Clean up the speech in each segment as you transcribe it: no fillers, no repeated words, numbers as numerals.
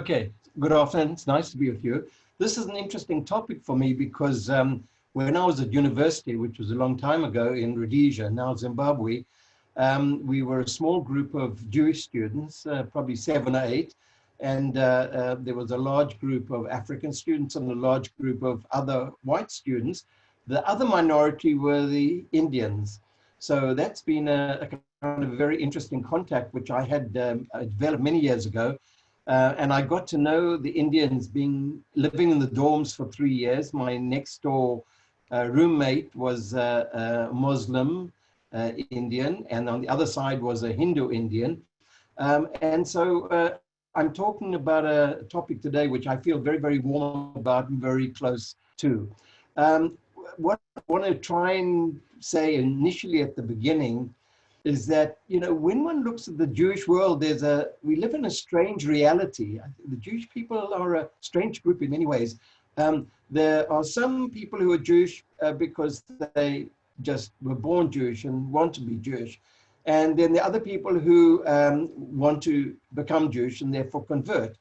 Okay, good afternoon. It's nice to be with you. This is an interesting topic for me because when I was at university, which was a long time ago in Rhodesia, now Zimbabwe, we were a small group of Jewish students, probably 7 or 8, and there was a large group of African students and a large group of other white students. The other minority were the Indians. So that's been a kind of very interesting contact, which I had developed many years ago. And I got to know the Indians living in the dorms for 3 years. My next door roommate was a Muslim Indian, and on the other side was a Hindu Indian. And so I'm talking about a topic today which I feel very, very warm about and very close to. What I want to try and say initially at the beginning is that, you know, when one looks at the Jewish world, we live in a strange reality. The Jewish people are a strange group in many ways. There are some people who are Jewish because they just were born Jewish and want to be Jewish. And then the other people who want to become Jewish and therefore convert.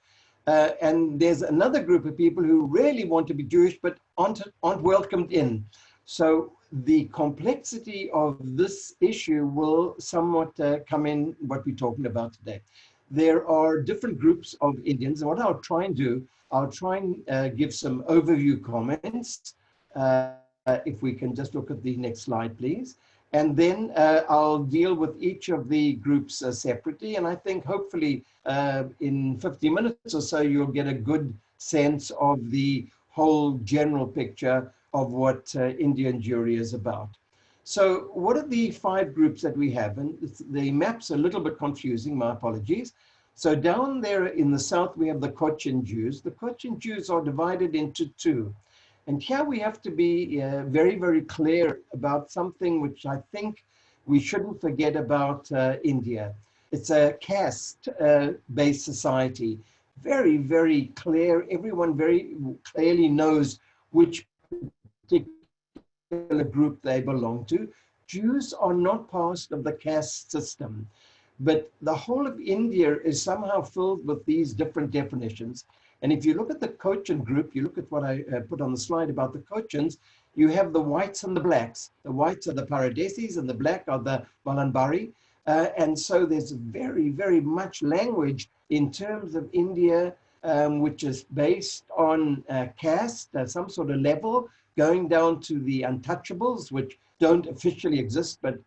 And there's another group of people who really want to be Jewish but aren't welcomed in. So the complexity of this issue will somewhat come in what we're talking about today. There are different groups of Indians, and what I'll try and do, I'll try and give some overview comments. If we can just look at the next slide, please. And then I'll deal with each of the groups separately. And I think hopefully in 50 minutes or so, you'll get a good sense of the whole general picture of what Indian Jewry is about. So what are the 5 groups that we have? And the map's a little bit confusing, my apologies. So down there in the south, we have the Kosher Jews. The Kosher Jews are divided into 2. And here we have to be very, very clear about something which I think we shouldn't forget about India. It's a caste-based society. Very, very clear. Everyone very clearly knows which particular group they belong to. Jews are not part of the caste system, but the whole of India is somehow filled with these different definitions. And if you look at the Kosher group, you look at what I put on the slide about the Kochans, you have the whites and the blacks. The whites are the Baghdadis and the black are the Balanbari. And so there's very, very much language in terms of India, which is based on caste, some sort of level, going down to the untouchables, which don't officially exist, but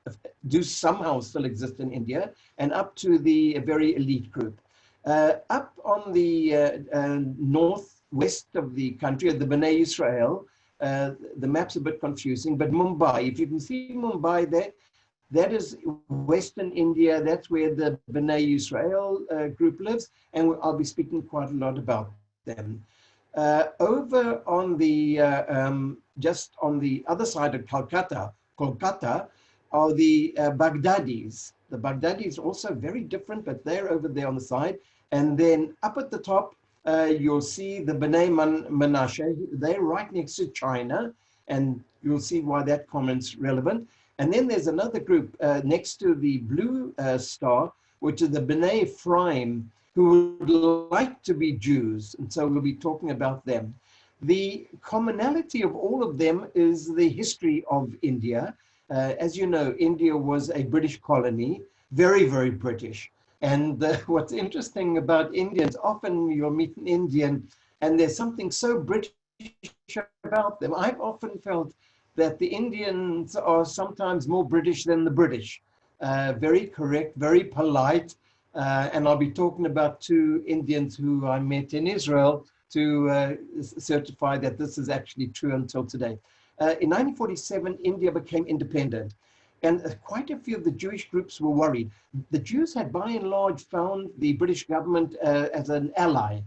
do somehow still exist in India, and up to the very elite group. Up on the northwest of the country, the Bnei Israel, the map's a bit confusing, but Mumbai, if you can see Mumbai there, that is Western India. That's where the Bnei Israel group lives, and I'll be speaking quite a lot about them. Over on the, just on the other side of Kolkata are the Baghdadis. The Baghdadis are also very different, but they're over there on the side. And then up at the top, you'll see the Bnei Menashe. They're right next to China, and you'll see why that comment's relevant. And then there's another group next to the blue star, which is the Bnei Ephraim, who would like to be Jews. And so we'll be talking about them. The commonality of all of them is the history of India. As you know, India was a British colony, very, very British. And what's interesting about Indians, often you'll meet an Indian and there's something so British about them. I've often felt that the Indians are sometimes more British than the British. Very correct, very polite. And I'll be talking about 2 Indians who I met in Israel to certify that this is actually true until today. In 1947, India became independent. And quite a few of the Jewish groups were worried. The Jews had by and large found the British government as an ally.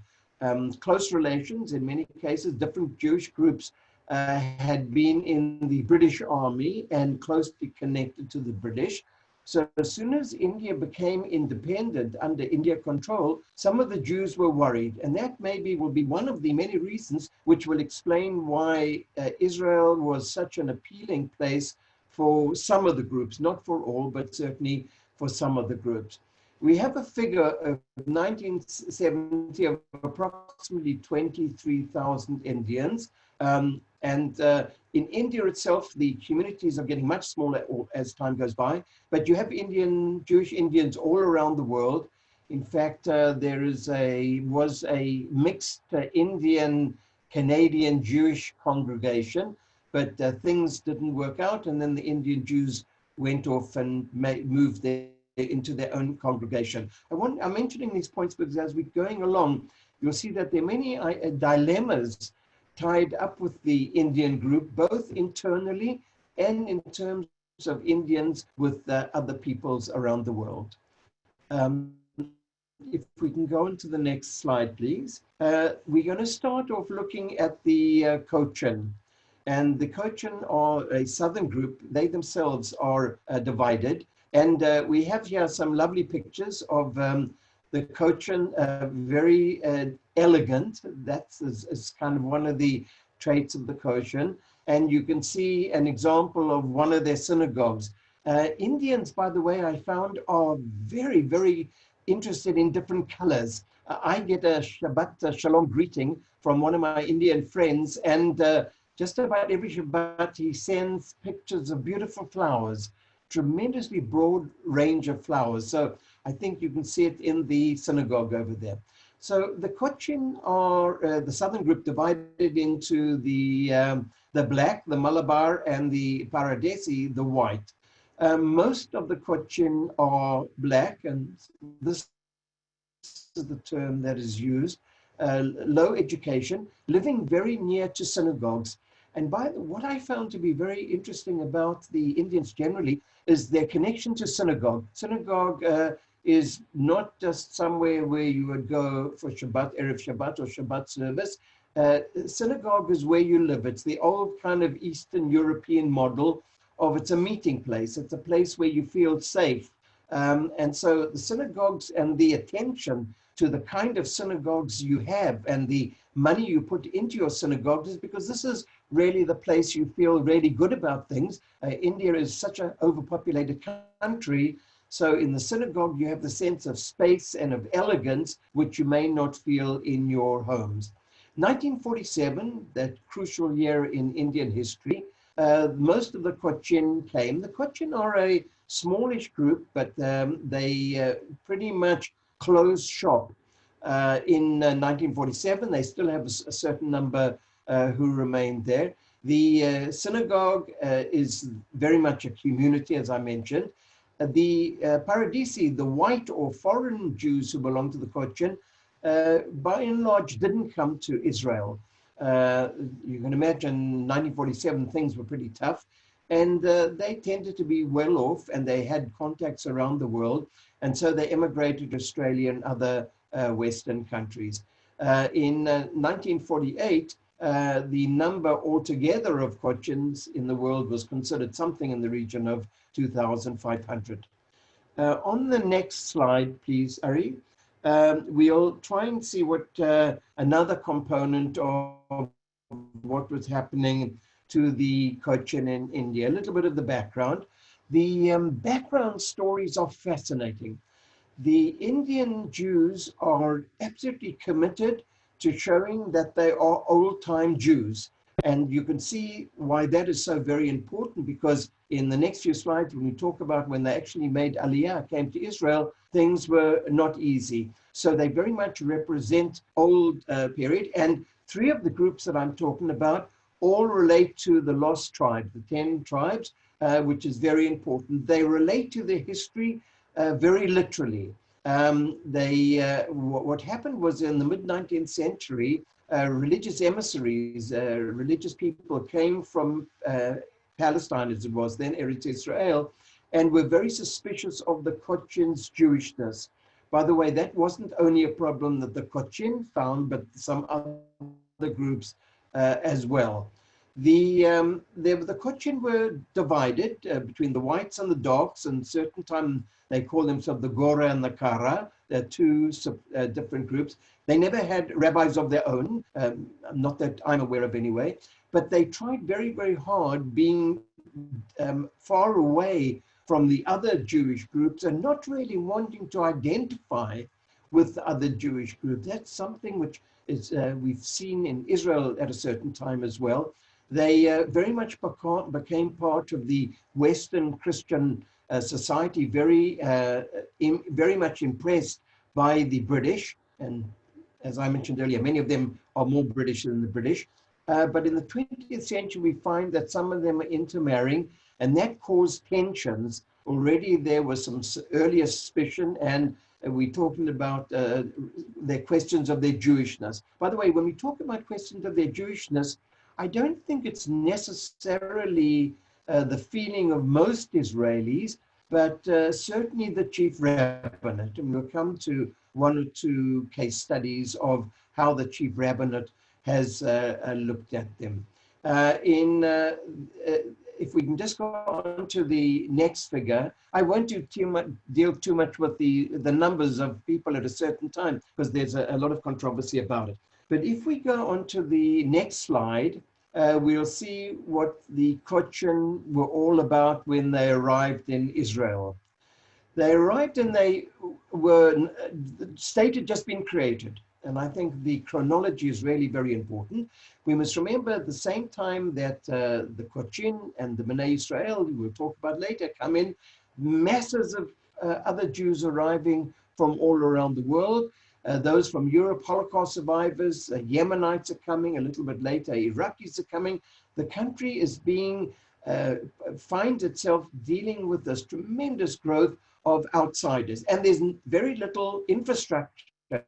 Close relations, in many cases, different Jewish groups had been in the British Army and closely connected to the British. So as soon as India became independent under India control, some of the Jews were worried. And that maybe will be one of the many reasons which will explain why Israel was such an appealing place for some of the groups, not for all, but certainly for some of the groups. We have a figure of 1970 of approximately 23,000 Indians. In India itself, the communities are getting much smaller as time goes by, but you have Jewish Indians all around the world. In fact, there was a mixed Indian Canadian Jewish congregation, but things didn't work out, and then the Indian Jews went off and moved there into their own congregation. I'm mentioning these points because as we're going along, you'll see that there are many dilemmas tied up with the Indian group, both internally and in terms of Indians with other peoples around the world. If we can go on to the next slide, please. We're going to start off looking at the Cochin. And the Cochin are a southern group. They themselves are divided. And we have here some lovely pictures of the Cochin, very elegant. That is kind of one of the traits of the Cochin. And you can see an example of one of their synagogues. Indians, by the way, I found are very, very interested in different colors. I get a Shabbat Shalom greeting from one of my Indian friends, and just about every Shabbat he sends pictures of beautiful flowers, tremendously broad range of flowers. So I think you can see it in the synagogue over there. So the Cochin are the southern group divided into the black, the Malabar, and the Paradesi, the white. Most of the Cochin are black, and this is the term that is used. Low education, living very near to synagogues. And what I found to be very interesting about the Indians generally is their connection to synagogue. Synagogue is not just somewhere where you would go for Shabbat, Erev Shabbat, or Shabbat service. Synagogue is where you live. It's the old kind of Eastern European model of it's a meeting place. It's a place where you feel safe. And so the synagogues and the attention to the kind of synagogues you have and the money you put into your synagogues is because this is really the place you feel really good about things. India is such an overpopulated country. So in the synagogue, you have the sense of space and of elegance, which you may not feel in your homes. 1947, that crucial year in Indian history, most of the Cochin came. The Cochin are a smallish group, but they pretty much closed shop. In 1947, they still have a certain number who remained there. The synagogue is very much a community, as I mentioned. The Paradesi, the white or foreign Jews who belong to the Cochin, by and large didn't come to Israel. You can imagine 1947, things were pretty tough, and they tended to be well off, and they had contacts around the world, and so they emigrated to Australia and other Western countries. In 1948, the number altogether of Cochins in the world was considered something in the region of 2,500. On the next slide, please, Ari. We'll try and see what another component of what was happening to the Cochin in India, a little bit of the background. The background stories are fascinating. The Indian Jews are absolutely committed to showing that they are old-time Jews. And you can see why that is so very important, because in the next few slides, when we talk about when they actually made Aliyah, came to Israel, things were not easy. So they very much represent old period. And three of the groups that I'm talking about all relate to the lost tribe, the 10 tribes, which is very important. They relate to their history very literally. What happened was in the mid-19th century, religious emissaries, religious people came from Palestine, as it was then, Eretz Israel, and were very suspicious of the Cochin's Jewishness. By the way, that wasn't only a problem that the Cochin found, but some other groups as well. The Cochin were divided between the whites and the darks, and certain time they call themselves the Gora and the Kara. They're two different groups. They never had rabbis of their own, not that I'm aware of anyway, but they tried very, very hard, being far away from the other Jewish groups and not really wanting to identify with the other Jewish groups. That's something which is we've seen in Israel at a certain time as well. They very much became part of the Western Christian society, very much impressed by the British. And as I mentioned earlier, many of them are more British than the British. But in the 20th century, we find that some of them are intermarrying, and that caused tensions. Already there was some earlier suspicion, and we're talking about their questions of their Jewishness. By the way, when we talk about questions of their Jewishness, I don't think it's necessarily the feeling of most Israelis, but certainly the chief rabbinate. And we'll come to one or two case studies of how the chief rabbinate has looked at them. If we can just go on to the next figure, I won't deal too much with the numbers of people at a certain time because there's a lot of controversy about it. But if we go on to the next slide, we'll see what the Kosher were all about when they arrived in Israel. They arrived and the state had just been created. And I think the chronology is really very important. We must remember at the same time that the Kosher and the Bnei Israel, we'll talk about later, come in, masses of other Jews arriving from all around the world. Those from Europe, Holocaust survivors, Yemenites are coming, a little bit later, Iraqis are coming. The country is finds itself dealing with this tremendous growth of outsiders. And there's very little infrastructure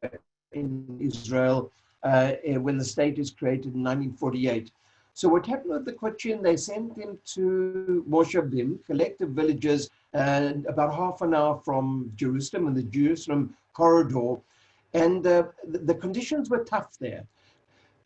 in Israel when the state is created in 1948. So what happened with the Kosher, they sent them to Moshavim, collective villages, about half an hour from Jerusalem, in the Jerusalem corridor. And the conditions were tough there.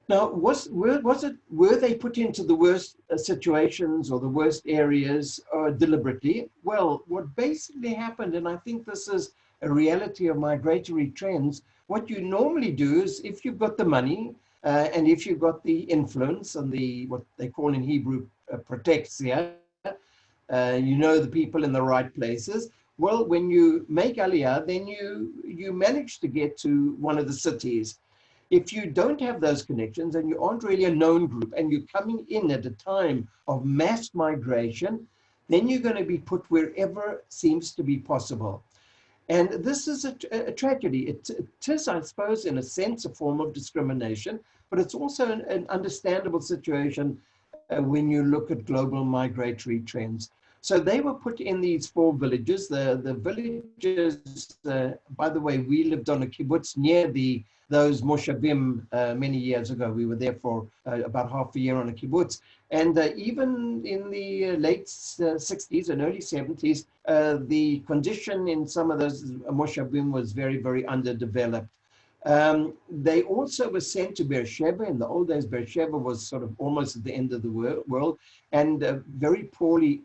Now, were they put into the worst situations or the worst areas deliberately? Well, what basically happened, and I think this is a reality of migratory trends, what you normally do is if you've got the money and if you've got the influence and what they call in Hebrew protexia, you know the people in the right places. Well, when you make Aliyah, then you manage to get to one of the cities. If you don't have those connections and you aren't really a known group and you're coming in at a time of mass migration, then you're going to be put wherever seems to be possible. And this is a tragedy. It is, I suppose, in a sense, a form of discrimination, but it's also an understandable situation when you look at global migratory trends. So they were put in these 4 villages. The villages, by the way, we lived on a kibbutz near those Moshavim many years ago. We were there for about half a year on a kibbutz. And even in the late 60s and early 70s, the condition in some of those Moshavim was very, very underdeveloped. They also were sent to Beersheba. In the old days, Beersheba was sort of almost at the end of the world and very poorly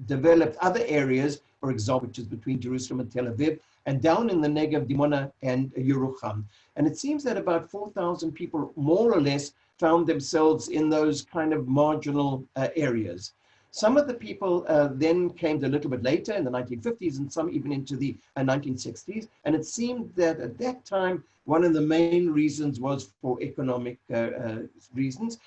developed other areas, for example, which is between Jerusalem and Tel Aviv, and down in the Negev, Dimona, and Yerucham. And it seems that about 4,000 people, more or less, found themselves in those kind of marginal areas. Some of the people then came a little bit later in the 1950s and some even into the 1960s. And it seemed that at that time, one of the main reasons was for economic reasons.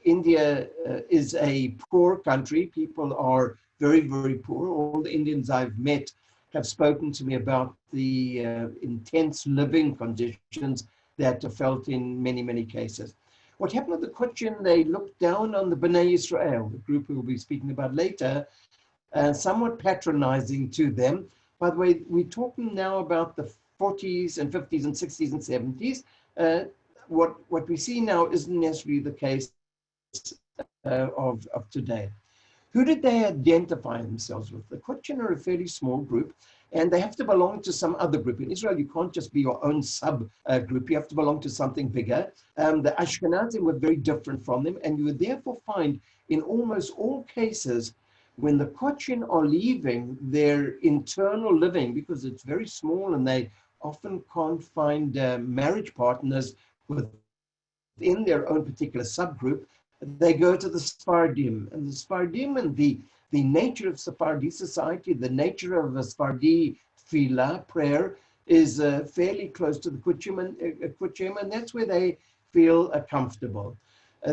India is a poor country. People are very, very poor. All the Indians I've met have spoken to me about the intense living conditions that are felt in many, many cases. What happened with the Kosher, they looked down on the Bnei Israel, the group we will be speaking about later, somewhat patronizing to them. By the way, we're talking now about the 40s and 50s and 60s and 70s. What we see now isn't necessarily the case of today. Who did they identify themselves with? The Kosher are a fairly small group, and they have to belong to some other group. In Israel, you can't just be your own sub-group. You have to belong to something bigger. The Ashkenazim were very different from them, and you would therefore find in almost all cases, when the Kosher are leaving their internal living, because it's very small and they often can't find marriage partners within their own particular subgroup, they go to the Sephardim. And the Sephardim and the the nature of Sephardi society, the nature of a Sephardi tefillah, prayer, is fairly close to the Kutchim, and that's where they feel comfortable.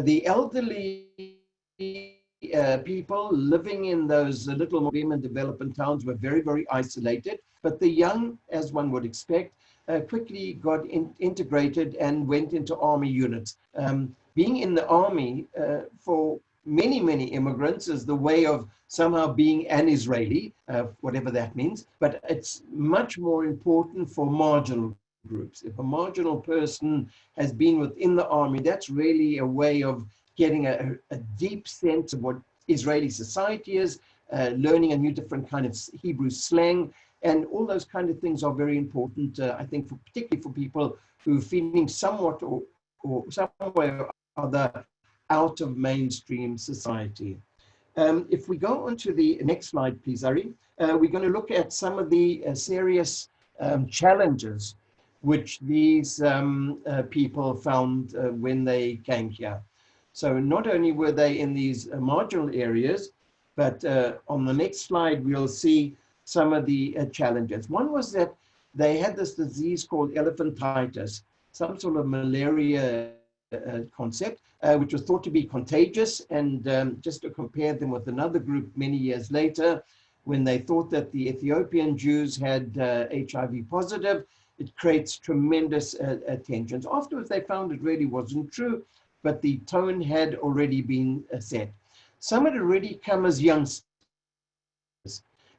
The elderly people living in those little women development towns were very, very isolated, but the young, as one would expect, quickly got integrated and went into army units. Being in the army for many, many immigrants is the way of somehow being an Israeli, whatever that means, but it's much more important for marginal groups. If a marginal person has been within the army, that's really a way of getting a deep sense of what Israeli society is, learning a new different kind of Hebrew slang, and all those kind of things are very important, I think, particularly for people who are feeling somewhat or some way or other out of mainstream society. If we go on to the next slide, please, Ari, we're going to look at some of the serious challenges which these people found when they came here. So not only were they in these marginal areas, but on the next slide, we'll see some of the challenges. One was that they had this disease called elephantitis, some sort of malaria concept, which was thought to be contagious. And just to compare them with another group many years later, when they thought that the Ethiopian Jews had HIV positive, it creates tremendous tensions. Afterwards, they found it really wasn't true, but the tone had already been set. Some had already come as youngsters.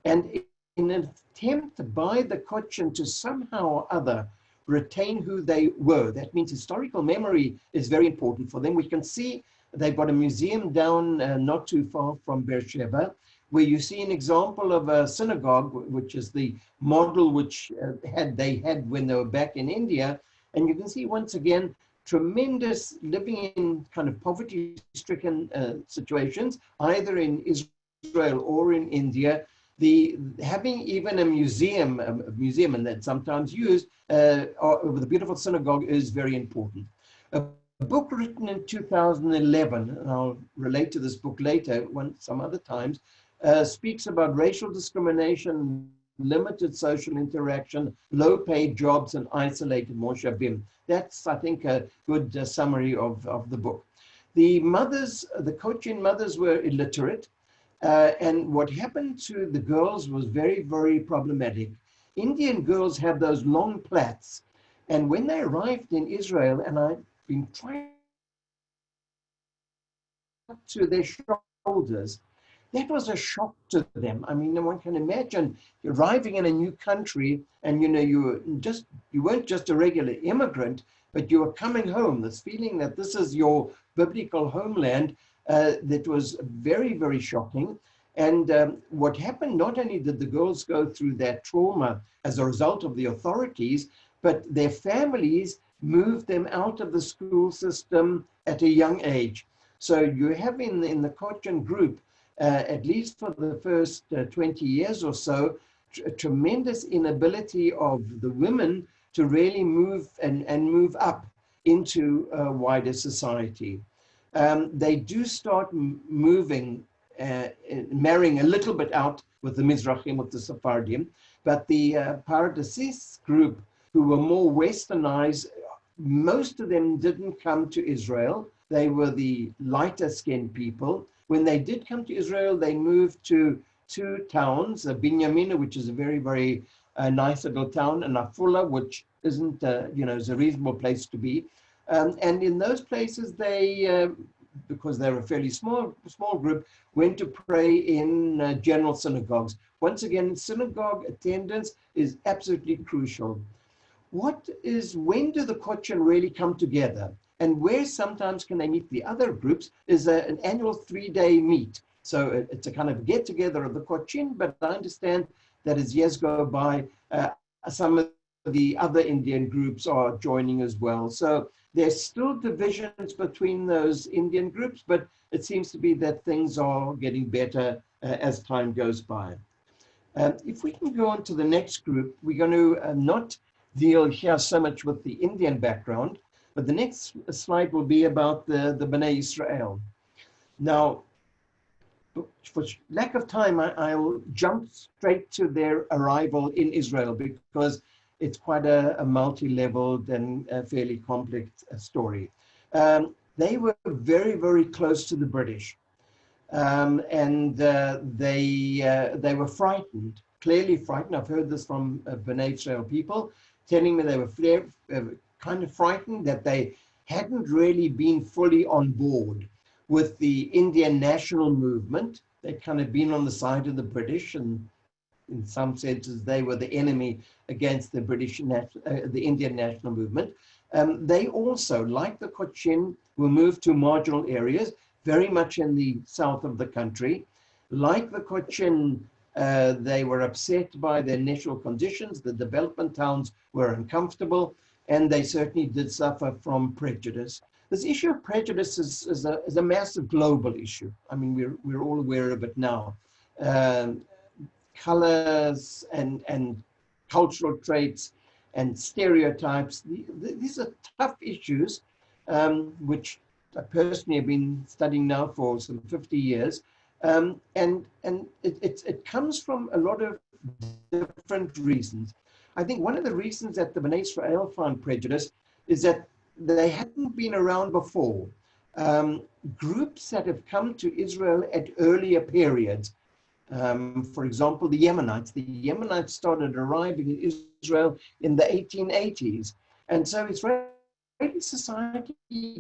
And in an attempt by the Kutchin to somehow or other retain who they were, that means historical memory is very important for them. We can see they've got a museum down not too far from Beersheba, where you see an example of a synagogue, which is the model which they had when they were back in India. And you can see once again, tremendous living in kind of poverty-stricken situations, either in Israel or in India. Having even a museum, and that's sometimes used with a beautiful synagogue, is very important. A book written in 2011, and I'll relate to this book later, some other times, speaks about racial discrimination, limited social interaction, low-paid jobs, and isolated moshavim. That's, I think, a good summary of the book. The mothers, the Kutchin mothers, were illiterate. And what happened to the girls was very, very problematic. Indian girls have those long plaits. And when they arrived in Israel, and I've been trying to their shoulders, that was a shock to them. I mean, one can imagine arriving in a new country and, you weren't just a regular immigrant, but you were coming home, this feeling that this is your biblical homeland. That was very, very shocking. And what happened, not only did the girls go through that trauma as a result of the authorities, but their families moved them out of the school system at a young age. So you have in the Kutchin group, at least for the first 20 years or so, a tremendous inability of the women to really move and move up into wider society. They do start moving, marrying a little bit out with the Mizrahim, with the Sephardim, but the Paradis group, who were more westernized, most of them didn't come to Israel. They were the lighter skinned people. When they did come to Israel, they moved to two towns, Binyamin, which is a very, very nice little town, and Afula, which isn't, is a reasonable place to be. And in those places, they, because they were a fairly small group, went to pray in general synagogues. Once again, synagogue attendance is absolutely crucial. When do the Kutchin really come together? And where sometimes can they meet the other groups is an annual 3-day meet. So it's a kind of get together of the Kutchin, but I understand that as years go by, some of the other Indian groups are joining as well. So there's still divisions between those Indian groups, but it seems to be that things are getting better as time goes by. If we can go on to the next group, we're going to not deal here so much with the Indian background, but the next slide will be about the Bnei Israel. Now, for lack of time, I'll jump straight to their arrival in Israel because it's quite a multi-leveled and fairly complex story. They were very, very close to the British, and they were frightened, clearly frightened. I've heard this from Bnei Israel people telling me they were kind of frightened that they hadn't really been fully on board with the Indian national movement. They'd kind of been on the side of the British, and in some senses they were the enemy against the the Indian national movement. They also, like the Cochin, were moved to marginal areas, very much in the south of the country. Like the Cochin, they were upset by the initial conditions. The development towns were uncomfortable, and they certainly did suffer from prejudice. This issue of prejudice is a massive global issue. I mean, we're all aware of it now. Colors and cultural traits and stereotypes. These are tough issues, which I personally have been studying now for some 50 years. And it comes from a lot of different reasons. I think one of the reasons that the Bnei Israel found prejudice is that they hadn't been around before. Groups that have come to Israel at earlier periods, for example, the Yemenites. The Yemenites started arriving in Israel in the 1880s. And so Israeli society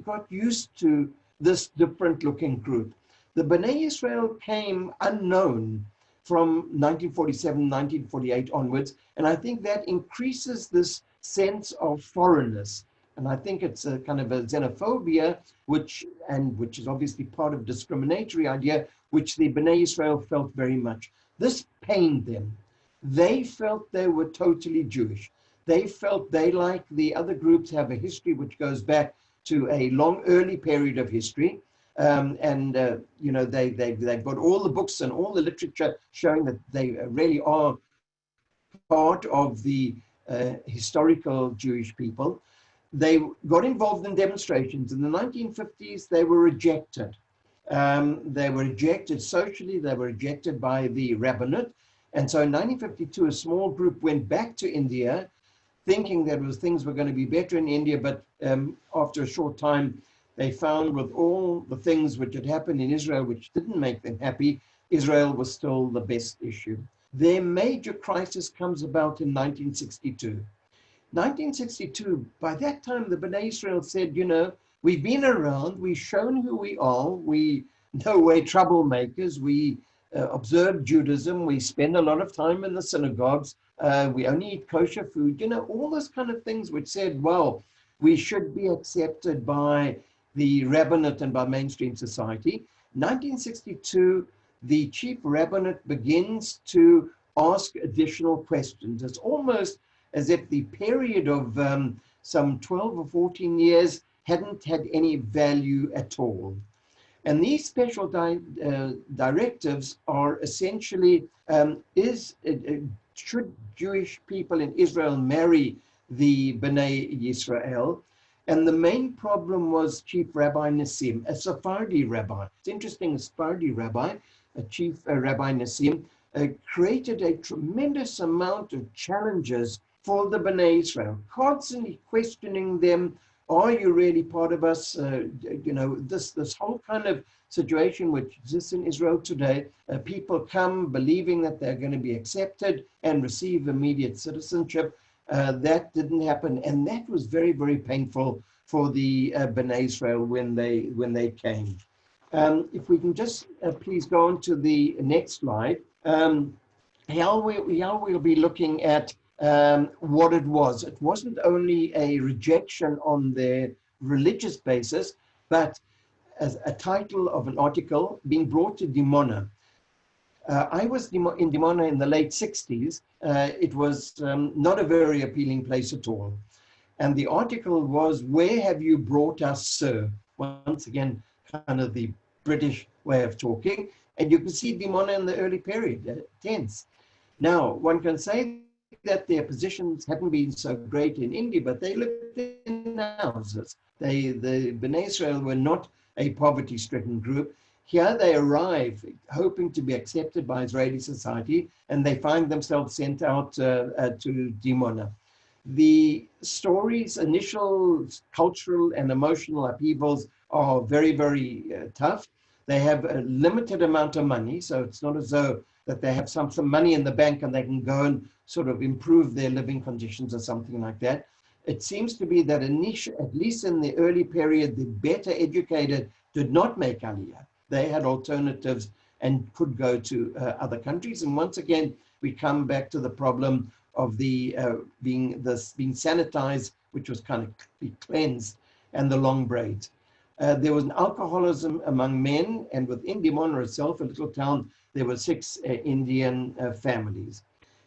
got used to this different looking group. The Bnei Israel came unknown from 1947, 1948 onwards. And I think that increases this sense of foreignness. And I think it's a kind of a xenophobia, which is obviously part of discriminatory idea, which the Bnei Israel felt very much. This pained them. They felt they were totally Jewish. They felt they, like the other groups, have a history which goes back to a long, early period of history. You know, they've got all the books and all the literature showing that they really are part of the historical Jewish people. They got involved in demonstrations. In the 1950s, they were rejected. They were rejected socially. They were rejected by the rabbinate. And so in 1952, a small group went back to India, thinking that things were going to be better in India. But after a short time, they found with all the things which had happened in Israel, which didn't make them happy, Israel was still the best issue. Their major crisis comes about in 1962. 1962, by that time, the Bnei Israel said, you know, we've been around, we've shown who we are, we know we're troublemakers, we observe Judaism, we spend a lot of time in the synagogues, we only eat kosher food, you know, all those kind of things which said, well, we should be accepted by the rabbinate and by mainstream society. 1962, the chief rabbinate begins to ask additional questions. It's almost as if the period of some 12 or 14 years hadn't had any value at all. And these special directives are essentially, should Jewish people in Israel marry the Bnei Israel? And the main problem was Chief Rabbi Nassim, a Sephardi rabbi. It's interesting, a Sephardi rabbi, Chief Rabbi Nassim, created a tremendous amount of challenges for the Bnei Israel, constantly questioning them. Are you really part of us? You know, this whole kind of situation which exists in Israel today, people come believing that they're going to be accepted and receive immediate citizenship. That didn't happen, and that was very, very painful for the Bnei Israel when they came. If we can just please go on to the next slide. Here we'll be looking at what it was. It wasn't only a rejection on their religious basis, but as a title of an article being brought to Dimona. I was in Dimona in the late 60s. It was not a very appealing place at all. And the article was, "Where have you brought us, sir?" Once again, kind of the British way of talking. And you can see Dimona in the early period, tense. Now, one can say that their positions hadn't been so great in India, but they lived in houses. The Bnei Israel were not a poverty-stricken group. Here they arrive hoping to be accepted by Israeli society, and they find themselves sent out to Dimona. The story's initial cultural and emotional upheavals are very, very tough. They have a limited amount of money, so it's not as though that they have some money in the bank and they can go and sort of improve their living conditions or something like that. It seems to be that at least in the early period, the better educated did not make Aliyah. They had alternatives and could go to other countries. And once again, we come back to the problem of the being sanitized, which was kind of cleansed, and the long braids. There was an alcoholism among men, and within Dimona itself, a little town, there were 6 Indian families.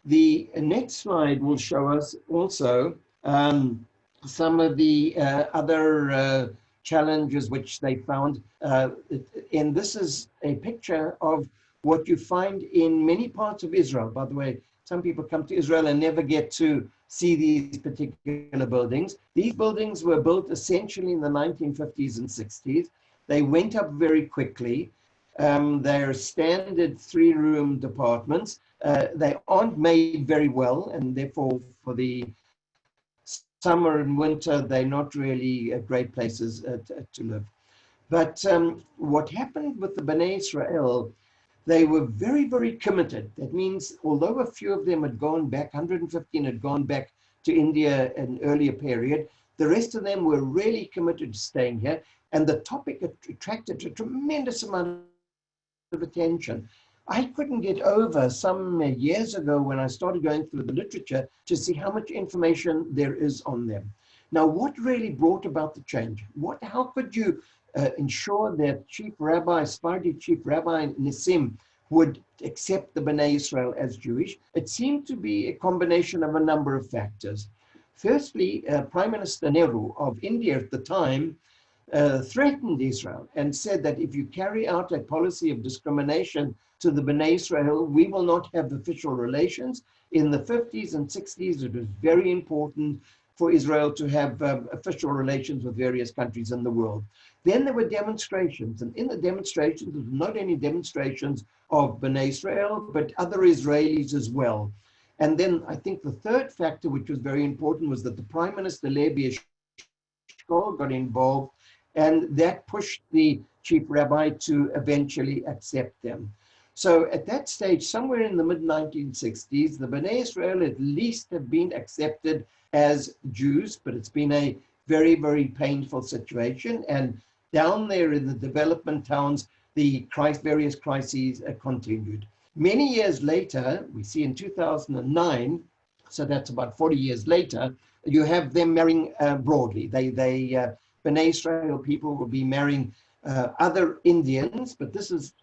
The next slide will show us also some of the other challenges which they found. And this is a picture of what you find in many parts of Israel. By the way, some people come to Israel and never get to see these particular buildings. These buildings were built essentially in the 1950s and 60s. They went up very quickly. They're standard 3-room apartments. They aren't made very well, and therefore for the summer and winter, they're not really great places to live. But what happened with the Bnei Israel, they were very, very committed. That means although a few of them had gone back, 115 had gone back to India in an earlier period, the rest of them were really committed to staying here. And the topic attracted a tremendous amount of attention. I couldn't get over some years ago when I started going through the literature to see how much information there is on them. Now, what really brought about the change? How could you ensure that Sephardi Chief Rabbi Nissim would accept the Bnei Israel as Jewish? It seemed to be a combination of a number of factors. Firstly, Prime Minister Nehru of India at the time threatened Israel and said that if you carry out a policy of discrimination to the Bnei Israel, we will not have official relations. In the 50s and 60s, it was very important for Israel to have official relations with various countries in the world. Then there were demonstrations, and in the demonstrations, there were not only demonstrations of Bnei Israel, but other Israelis as well. And then I think the third factor, which was very important, was that the Prime Minister Levi Eshkol got involved, and that pushed the chief rabbi to eventually accept them. So at that stage, somewhere in the mid-1960s, the Bnei Israel at least have been accepted as Jews, but it's been a very, very painful situation. And down there in the development towns, the various crises continued. Many years later, we see in 2009, so that's about 40 years later, you have them marrying broadly. Bnei Israel people will be marrying other Indians, but this is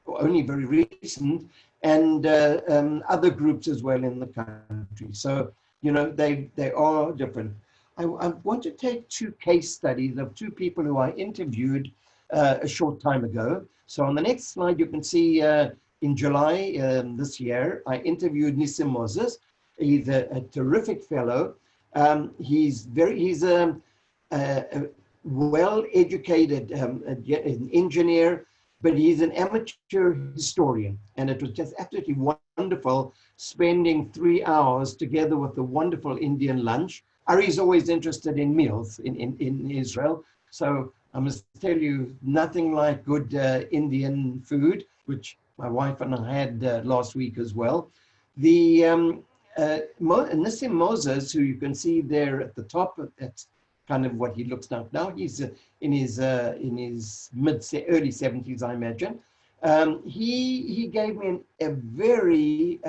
only very recent, and other groups as well in the country. So, they are different. I want to take 2 case studies of 2 people who I interviewed a short time ago. So on the next slide, you can see in July this year, I interviewed Nissim Moses. He's a terrific fellow. He's a well-educated an engineer, but he's an amateur historian. And it was just absolutely wonderful spending 3 hours together with a wonderful Indian lunch. Ari's always interested in meals in Israel. So I must tell you, nothing like good Indian food, which my wife and I had last week as well. The Nissim Moses, who you can see there at the top, that's kind of what he looks like now. He's in his early 70s, I imagine. He gave me a very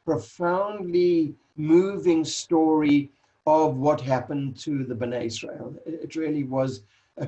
profoundly moving story of what happened to the Bnei Israel. It really was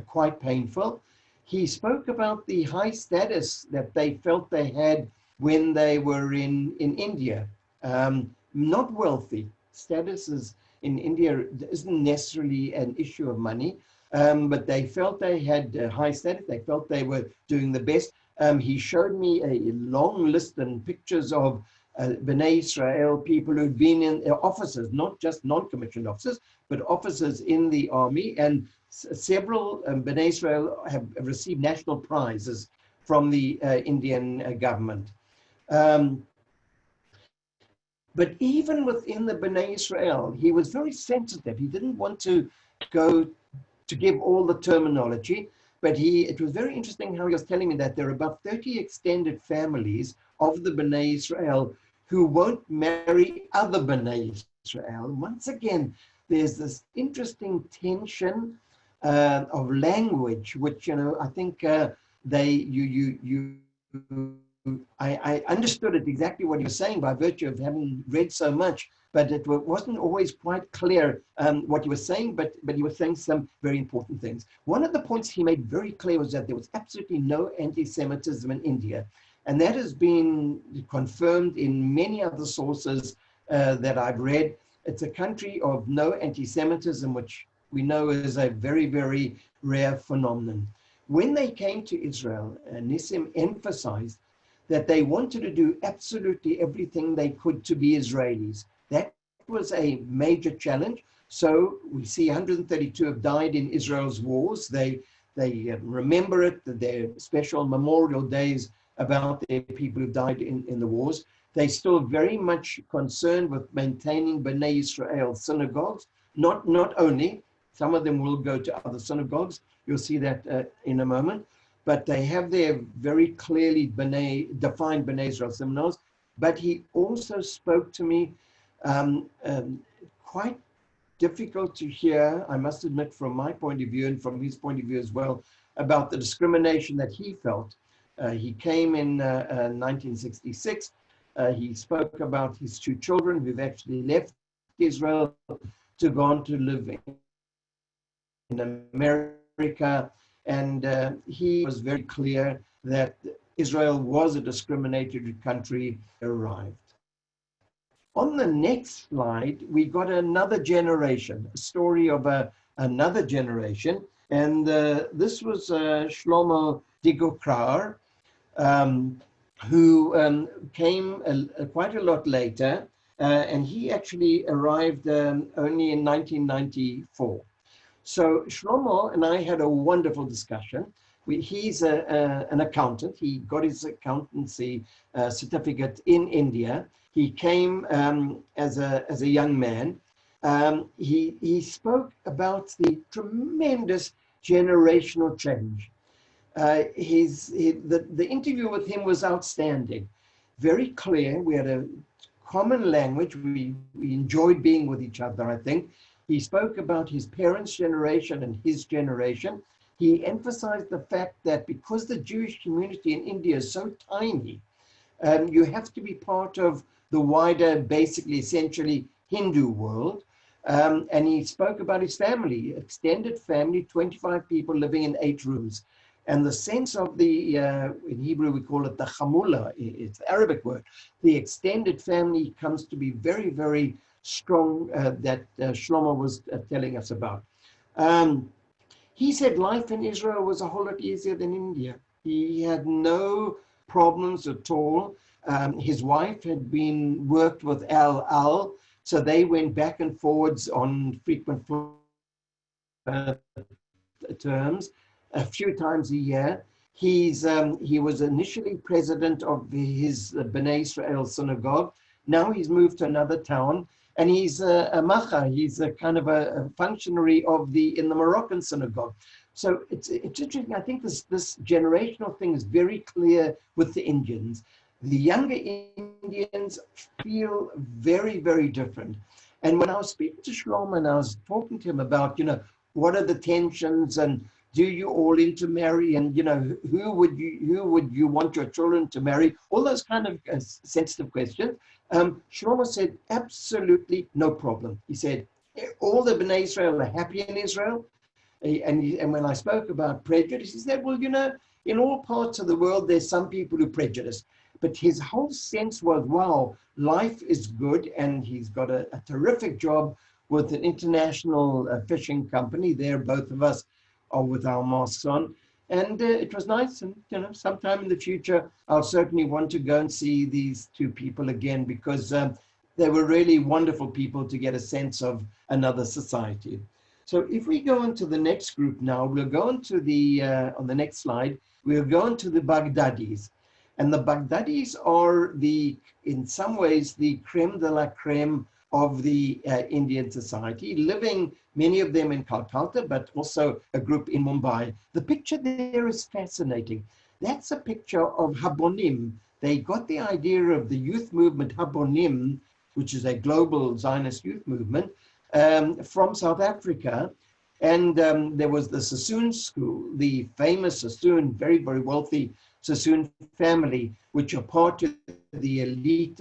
quite painful. He spoke about the high status that they felt they had when they were in India. Not wealthy. Status in India isn't necessarily an issue of money, but they felt they had high status. They felt they were doing the best. He showed me a long list and pictures of Bnei Israel people who'd been in officers, not just non-commissioned officers, but officers in the army. And several Bnei Israel have received national prizes from the Indian government. But even within the Bnei Israel, he was very sensitive. He didn't want to go to give all the terminology, but it was very interesting how he was telling me that there are about 30 extended families of the Bnei Israel who won't marry other Bnei Israel. Once again, there's this interesting tension of language, which, I think I understood it exactly what he was saying by virtue of having read so much, but it wasn't always quite clear what he was saying, but he was saying some very important things. One of the points he made very clear was that there was absolutely no anti-Semitism in India. And that has been confirmed in many other sources that I've read. It's a country of no anti-Semitism, which we know is a very, very rare phenomenon. When they came to Israel, Nissim emphasized that they wanted to do absolutely everything they could to be Israelis. That was a major challenge. So we see 132 have died in Israel's wars. They remember it, their special memorial days about their people who died in the wars. They're still very much concerned with maintaining Bnei Israel synagogues, not only, some of them will go to other synagogues. You'll see that in a moment. But they have their very clearly defined Bnei Israel seminars. But he also spoke to me quite difficult to hear, I must admit, from my point of view and from his point of view as well, about the discrimination that he felt. He came in 1966. He spoke about his two children who've actually left Israel to go on to live in America. And he was very clear that Israel was a discriminated country arrived. On the next slide, we got another generation, a story of another generation. And this was Shlomo Digokrar, who came quite a lot later. And he actually arrived only in 1994. So Shlomo and I had a wonderful discussion. He's an accountant. He got his accountancy certificate in India. He came as a young man. He spoke about the tremendous generational change. The interview with him was outstanding, very clear. We had a common language. We enjoyed being with each other, I think. He spoke about his parents' generation and his generation. He emphasized the fact that because the Jewish community in India is so tiny, you have to be part of the wider, basically, essentially Hindu world. And he spoke about his family, extended family, 25 people living in 8 rooms. And the sense of the, in Hebrew we call it the chamula, it's the Arabic word. The extended family comes to be very, very strong that Shlomo was telling us about. He said life in Israel was a whole lot easier than India. He had no problems at all. His wife had worked with Al, so they went back and forwards on frequent terms, a few times a year. He was initially president of his Bnei Israel synagogue. Now he's moved to another town. And he's a macha, he's a kind of a functionary in the Moroccan synagogue. So it's interesting. I think this generational thing is very clear with the Indians. The younger Indians feel very, very different. And when I was speaking to Shlomo and I was talking to him about, what are the tensions and do you all intermarry and, who would you want your children to marry? All those kind of sensitive questions. Shlomo said, absolutely no problem. He said, all the Bnei Israel are happy in Israel. And when I spoke about prejudice, he said, well, in all parts of the world, there's some people who prejudice. But his whole sense was, wow, life is good. And he's got a terrific job with an international fishing company. There, both of us are with our masks on. And it was nice. And, sometime in the future, I'll certainly want to go and see these two people again because they were really wonderful people to get a sense of another society. So if we go into the next group now, we'll go into on the next slide, we'll go into the Baghdadis. And the Baghdadis are in some ways, the creme de la creme of the Indian society, living, many of them in Calcutta, but also a group in Mumbai. The picture there is fascinating. That's a picture of Habonim. They got the idea of the youth movement Habonim, which is a global Zionist youth movement, from South Africa. And there was the Sassoon School, the famous Sassoon, very, very wealthy Sassoon family, which are part of the elite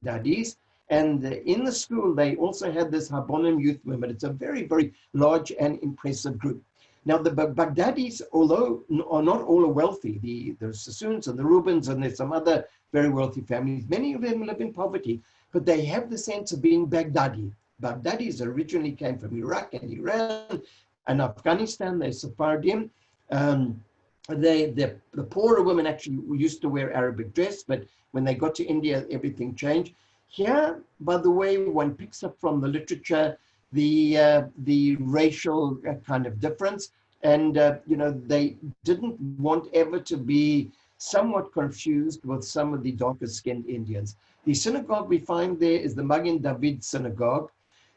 Baghdadis. And in the school, they also had this Habonim youth movement. It's a very, very large and impressive group. Now, the Baghdadis, although are not all wealthy, the Sassoons and the Reubens, and there's some other very wealthy families, many of them live in poverty, but they have the sense of being Baghdadi. Baghdadis originally came from Iraq and Iran and Afghanistan. They're Sephardim. The poorer women actually used to wear Arabic dress, but when they got to India, everything changed. Here, by the way, one picks up from the literature the racial kind of difference, and they didn't want ever to be somewhat confused with some of the darker-skinned Indians. The synagogue we find there is the Magen David synagogue,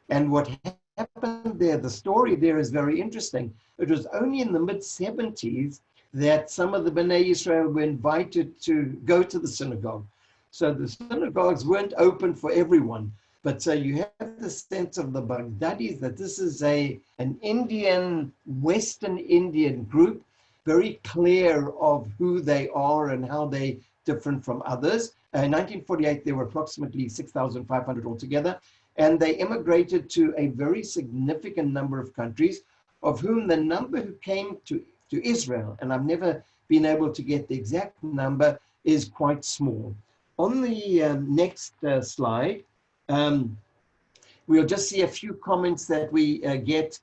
and what happened there, the story there is very interesting. It was only in the mid-70s that some of the Bnei Israel were invited to go to the synagogue. So the synagogues weren't open for everyone. But so you have the sense of the Baghdadis that this is an Indian, Western Indian group, very clear of who they are and how they different from others. In 1948, there were approximately 6,500 altogether, and they immigrated to a very significant number of countries, of whom the number who came to Israel, and I've never been able to get the exact number, is quite small. On the next slide, we'll just see a few comments that we get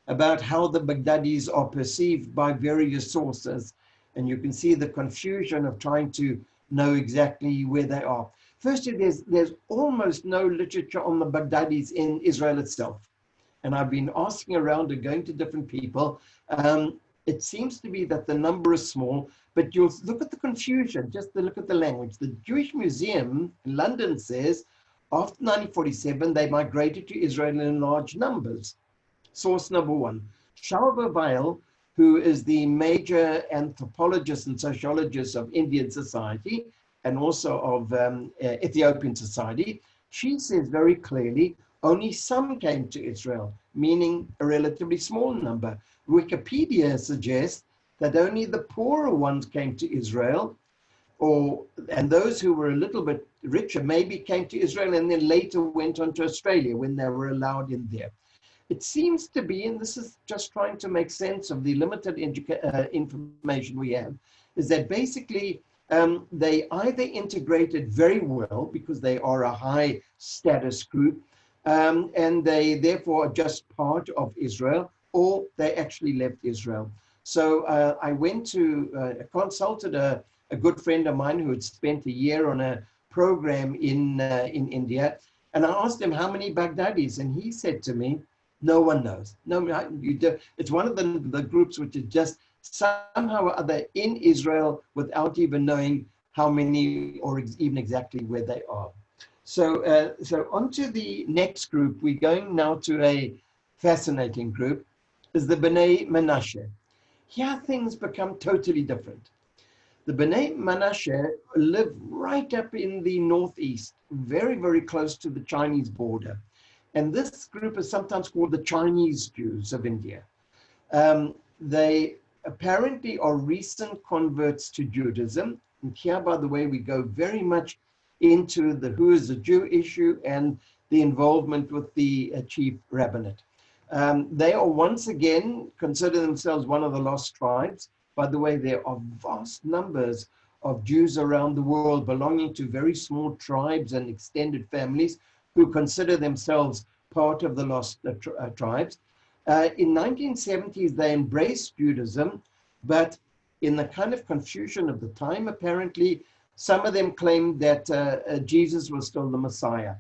about how the Baghdadis are perceived by various sources. And you can see the confusion of trying to know exactly where they are. Firstly, there's almost no literature on the Baghdadis in Israel itself. And I've been asking around and going to different people. It seems to be that the number is small, but you'll look at the confusion, just to look at the language. The Jewish Museum in London says, after 1947, they migrated to Israel in large numbers. Source number one. Shalva Weil, who is the major anthropologist and sociologist of Indian society and also of Ethiopian society, she says very clearly, only some came to Israel, meaning a relatively small number. Wikipedia suggests that only the poorer ones came to Israel, and those who were a little bit richer maybe came to Israel and then later went on to Australia when they were allowed in there. It seems to be, and this is just trying to make sense of the limited information we have, is that basically they either integrated very well because they are a high status group, and they therefore are just part of Israel, or they actually left Israel. So I went to, consulted a good friend of mine who had spent a year on a program in India, and I asked him how many Baghdadis, and he said to me, no one knows. No, you do. It's one of the groups which is just somehow or other in Israel without even knowing how many or even exactly where they are. So, so on to the next group. We're going now to a fascinating group, is the Bnei Menashe. Here things become totally different. The Bnei Menashe live right up in the northeast, very, very close to the Chinese border. And this group is sometimes called the Chinese Jews of India. They apparently are recent converts to Judaism. And here, by the way, we go very much into the who is a Jew issue and the involvement with the chief rabbinate. They are once again consider themselves one of the lost tribes. By the way, there are vast numbers of Jews around the world belonging to very small tribes and extended families who consider themselves part of the lost tribes. In 1970s, they embraced Judaism, but in the kind of confusion of the time, apparently, some of them claimed that Jesus was still the Messiah.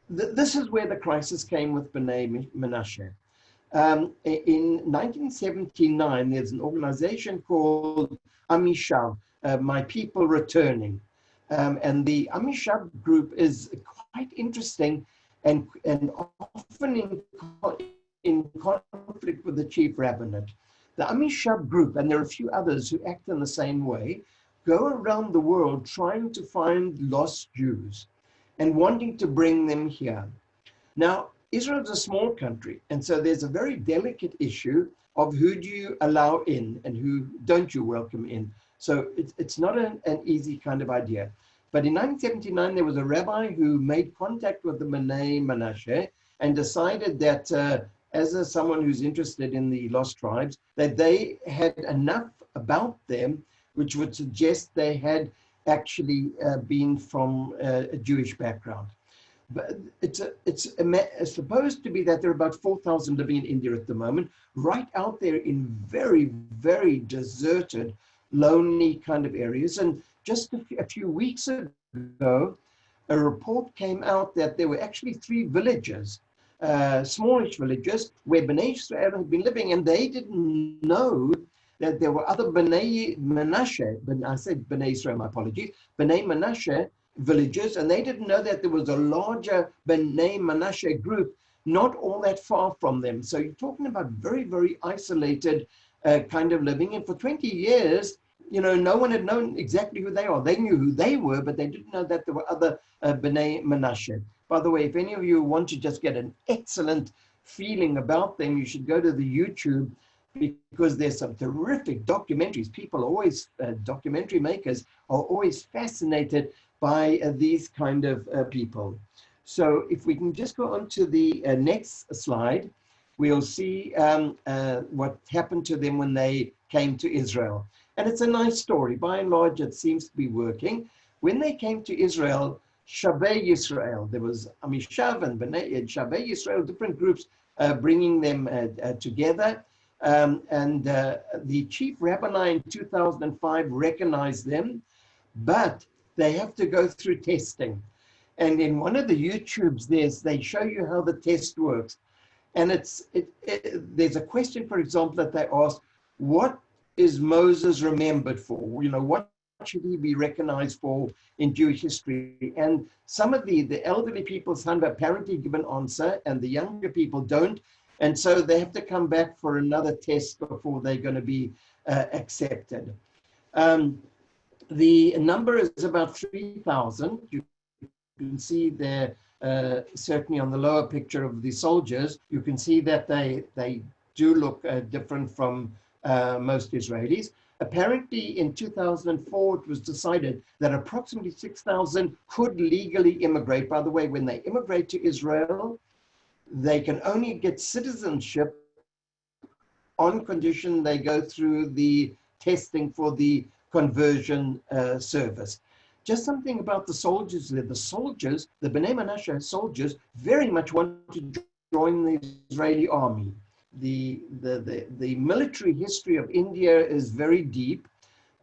This is where the crisis came with Bnei Menashe. In 1979, there's an organization called Yishuv, My People Returning. And the Yishuv group is quite interesting and often in conflict with the chief rabbinate. The Yishuv group, and there are a few others who act in the same way, go around the world trying to find lost Jews and wanting to bring them here. Now, Israel is a small country, and so there's a very delicate issue of who do you allow in and who don't you welcome in. So it's not an easy kind of idea. But in 1979, there was a rabbi who made contact with the Bnei Menashe and decided that as someone who's interested in the lost tribes, that they had enough about them which would suggest they had actually been from a Jewish background. But it's supposed to be that there are about 4,000 living in India at the moment, right out there in very, very deserted, lonely kind of areas. And just a few weeks ago, a report came out that there were actually 3 villages, smallish villages, where Bnei Israel had been living, and they didn't know that there were other Bnei Menashe, I said Bnei Israel, my apologies, Bnei Menashe villages, and they didn't know that there was a larger Bnei Menashe group not all that far from them. So you're talking about very, very isolated kind of living. And for 20 years, you know, no one had known exactly who they are. They knew who they were, but they didn't know that there were other Bnei Menashe. By the way, if any of you want to just get an excellent feeling about them, you should go to the YouTube, because there's some terrific documentaries. People are always, documentary makers are always fascinated by these kind of people. So if we can just go on to the next slide, we'll see what happened to them when they came to Israel. And it's a nice story. By and large, it seems to be working. When they came to Israel, Sheva Yisrael, there was Yishuv and Sheva Yisrael, different groups bringing them together. The chief rabbiner in 2005 recognized them, but they have to go through testing. And in one of the YouTubes, they show you how the test works. And there's a question, for example, that they ask, what is Moses remembered for? You know, what should he be recognized for in Jewish history? And some of the elderly people have apparently give an answer, and the younger people don't. And so they have to come back for another test before they're going to be accepted. The number is about 3,000. You can see there, certainly on the lower picture of the soldiers, you can see that they do look different from most Israelis. Apparently in 2004, it was decided that approximately 6,000 could legally immigrate. By the way, when they immigrate to Israel, they can only get citizenship on condition they go through the testing for the conversion service. Just something about the soldiers there. The soldiers, the Bnei Menashe soldiers, very much want to join the Israeli army. The military history of India is very deep,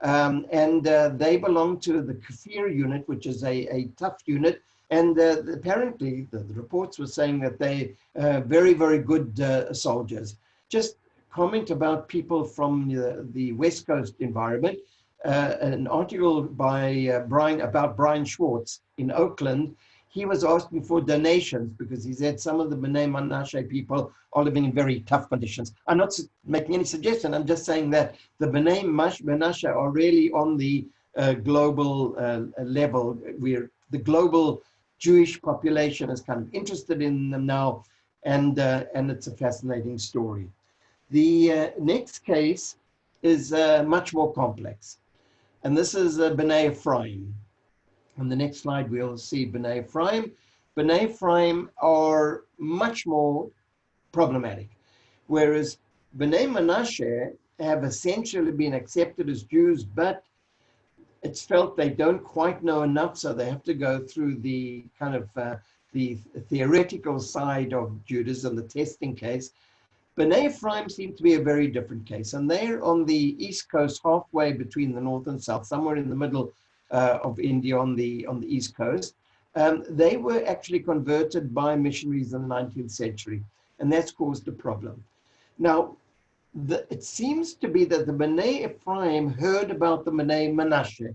and they belong to the Kosher unit, which is a tough unit. And apparently, the reports were saying that they very, very good soldiers. Just comment about people from the West Coast environment. An article by Brian Schwartz in Oakland. He was asking for donations because he said some of the Bnei Menashe people are living in very tough conditions. I'm not making any suggestion. I'm just saying that the Bnei Menashe are really on the global level, where the global Jewish population is kind of interested in them now, and it's a fascinating story. The next case is much more complex, and this is Bnei Ephraim. On the next slide, we'll see Bnei Ephraim. Bnei Ephraim are much more problematic, whereas Bnei Menashe have essentially been accepted as Jews, but it's felt they don't quite know enough, so they have to go through the kind of the theoretical side of Judaism, the testing case. Bnei Ephraim seem to be a very different case, and they're on the east coast, halfway between the north and south, somewhere in the middle of India on the east coast. They were actually converted by missionaries in the 19th century, and that's caused a problem. Now, it seems to be that the Bnei Ephraim heard about the Bnei Menashe.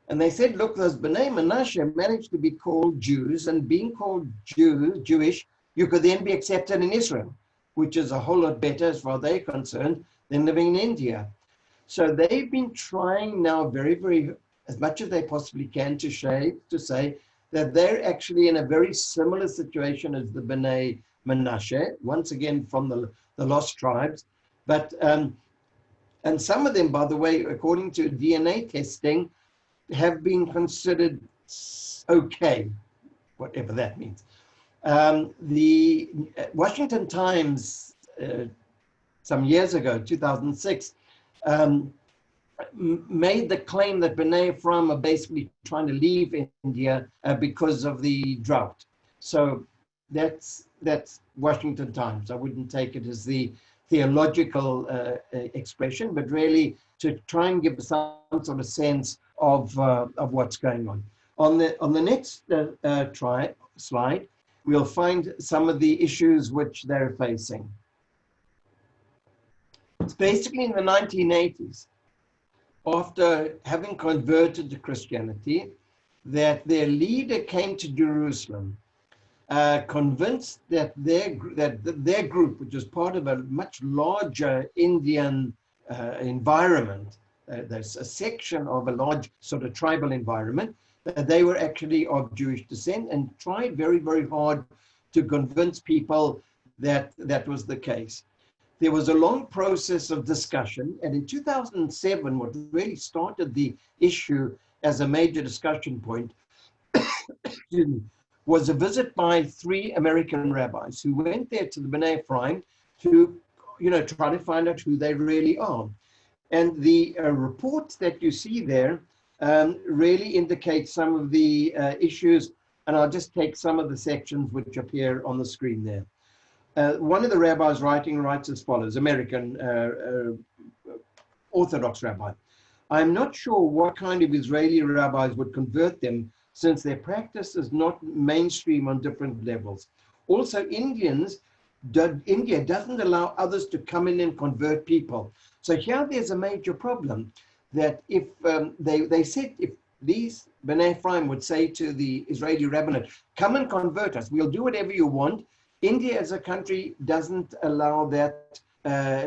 And they said, look, those Bnei Menashe managed to be called Jews, and being called Jewish, you could then be accepted in Israel, which is a whole lot better as far as they're concerned than living in India. So they've been trying now very, very, as much as they possibly can to say that they're actually in a very similar situation as the Bnei Menashe, once again from the lost tribes. But, and some of them, by the way, according to DNA testing, have been considered okay, whatever that means. The Washington Times, some years ago, 2006, made the claim that Bnei Ephraim are basically trying to leave India because of the drought. So that's Washington Times. I wouldn't take it as the theological expression, but really to try and give some sort of sense of what's going on. On the next slide, we'll find some of the issues which they're facing. It's basically in the 1980s, after having converted to Christianity, that their leader came to Jerusalem, convinced that their group, which is part of a much larger Indian environment, there's a section of a large sort of tribal environment, that they were actually of Jewish descent, and tried very, very hard to convince people that that was the case. There was a long process of discussion, and in 2007, what really started the issue as a major discussion point was a visit by 3 American rabbis who went there to the Bnei Ephraim to, try to find out who they really are. And the report that you see there really indicates some of the issues, and I'll just take some of the sections which appear on the screen there. One of the rabbis writes as follows, American Orthodox rabbi. I'm not sure what kind of Israeli rabbis would convert them, since their practice is not mainstream on different levels. Also, India doesn't allow others to come in and convert people. So here there's a major problem, that if they said if these Bnei Ephraim would say to the Israeli rabbinate, come and convert us, we'll do whatever you want. India as a country doesn't allow that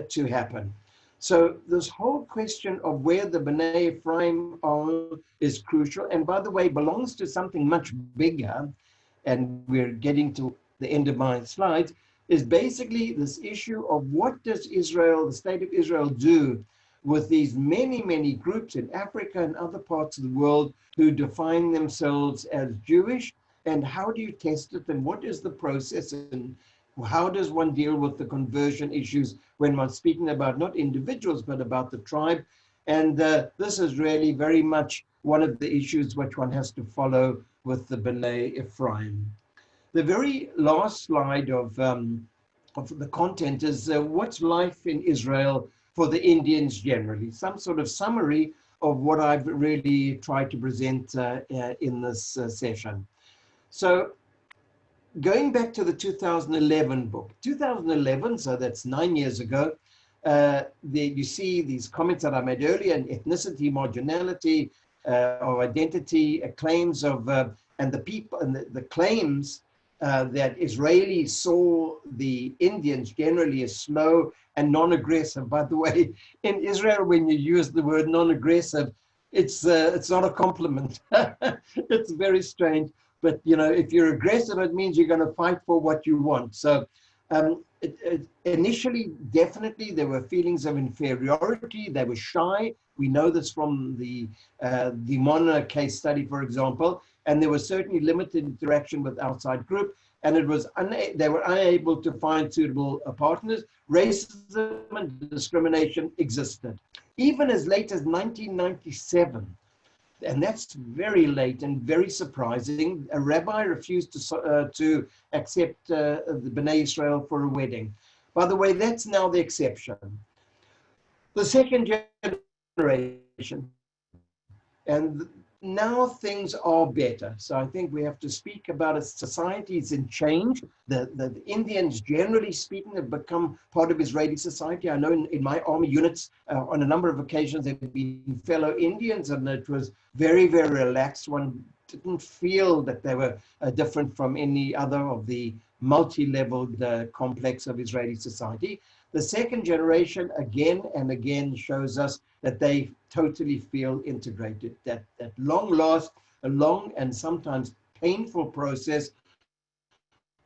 to happen. So this whole question of where the Bnei Ephraim are is crucial, and by the way, belongs to something much bigger, and we're getting to the end of my slides, is basically this issue of what does Israel, the state of Israel, do with these many, many groups in Africa and other parts of the world who define themselves as Jewish, and how do you test it, and what is the process, and how does one deal with the conversion issues when one's speaking about not individuals, but about the tribe? And this is really very much one of the issues which one has to follow with the Bnei Ephraim. The very last slide of the content is what's life in Israel for the Indians generally, some sort of summary of what I've really tried to present in this session. So going back to the 2011 book, 2011, so that's 9 years ago, you see these comments that I made earlier, and ethnicity, marginality, of identity, claims of, and the people, and the claims that Israelis saw the Indians generally as slow and non-aggressive. By the way, in Israel, when you use the word non-aggressive, it's not a compliment. It's very strange. But, if you're aggressive, it means you're going to fight for what you want. So initially, definitely, there were feelings of inferiority. They were shy. We know this from the Mona case study, for example. And there was certainly limited interaction with outside group. And they were unable to find suitable partners. Racism and discrimination existed. Even as late as 1997, and that's very late and very surprising, a rabbi refused to accept the Bnei Israel for a wedding. By the way, that's now the exception. The second generation, and now things are better. So I think we have to speak about a societies in change. The Indians, generally speaking, have become part of Israeli society. I know in my army units, on a number of occasions, there have been fellow Indians, and it was very, very relaxed. One didn't feel that they were different from any other of the multi-leveled complex of Israeli society. The second generation, again and again, shows us that they totally feel integrated, that at long last, a long and sometimes painful process,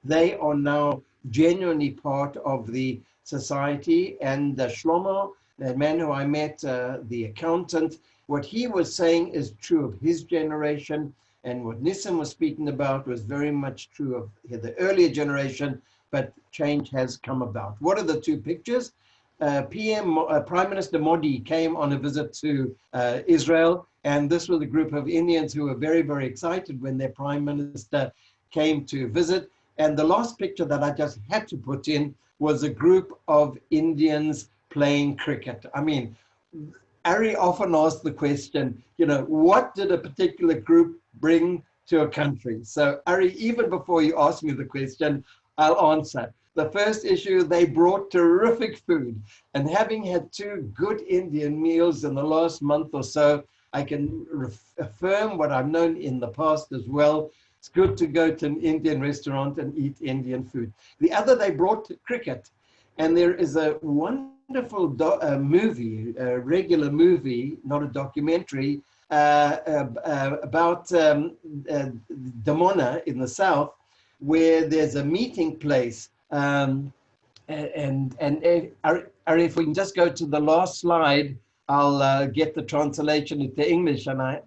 they are now genuinely part of the society. And Shlomo, the man who I met, the accountant, what he was saying is true of his generation, and what Nissim was speaking about was very much true of the earlier generation, but change has come about. What are the two pictures? Prime Minister Modi came on a visit to Israel, and this was a group of Indians who were very, very excited when their Prime Minister came to visit. And the last picture that I just had to put in was a group of Indians playing cricket. I mean, Ari often asks the question, you know, what did a particular group bring to a country? So Ari, even before you ask me the question, I'll answer. The first issue, they brought terrific food. And having had two good Indian meals in the last month or so, I can affirm what I've known in the past as well. It's good to go to an Indian restaurant and eat Indian food. The other, they brought cricket. And there is a wonderful movie, a regular movie, not a documentary, about Damona in the south, where there's a meeting place. And if we can just go to the last slide, I'll get the translation into English. And I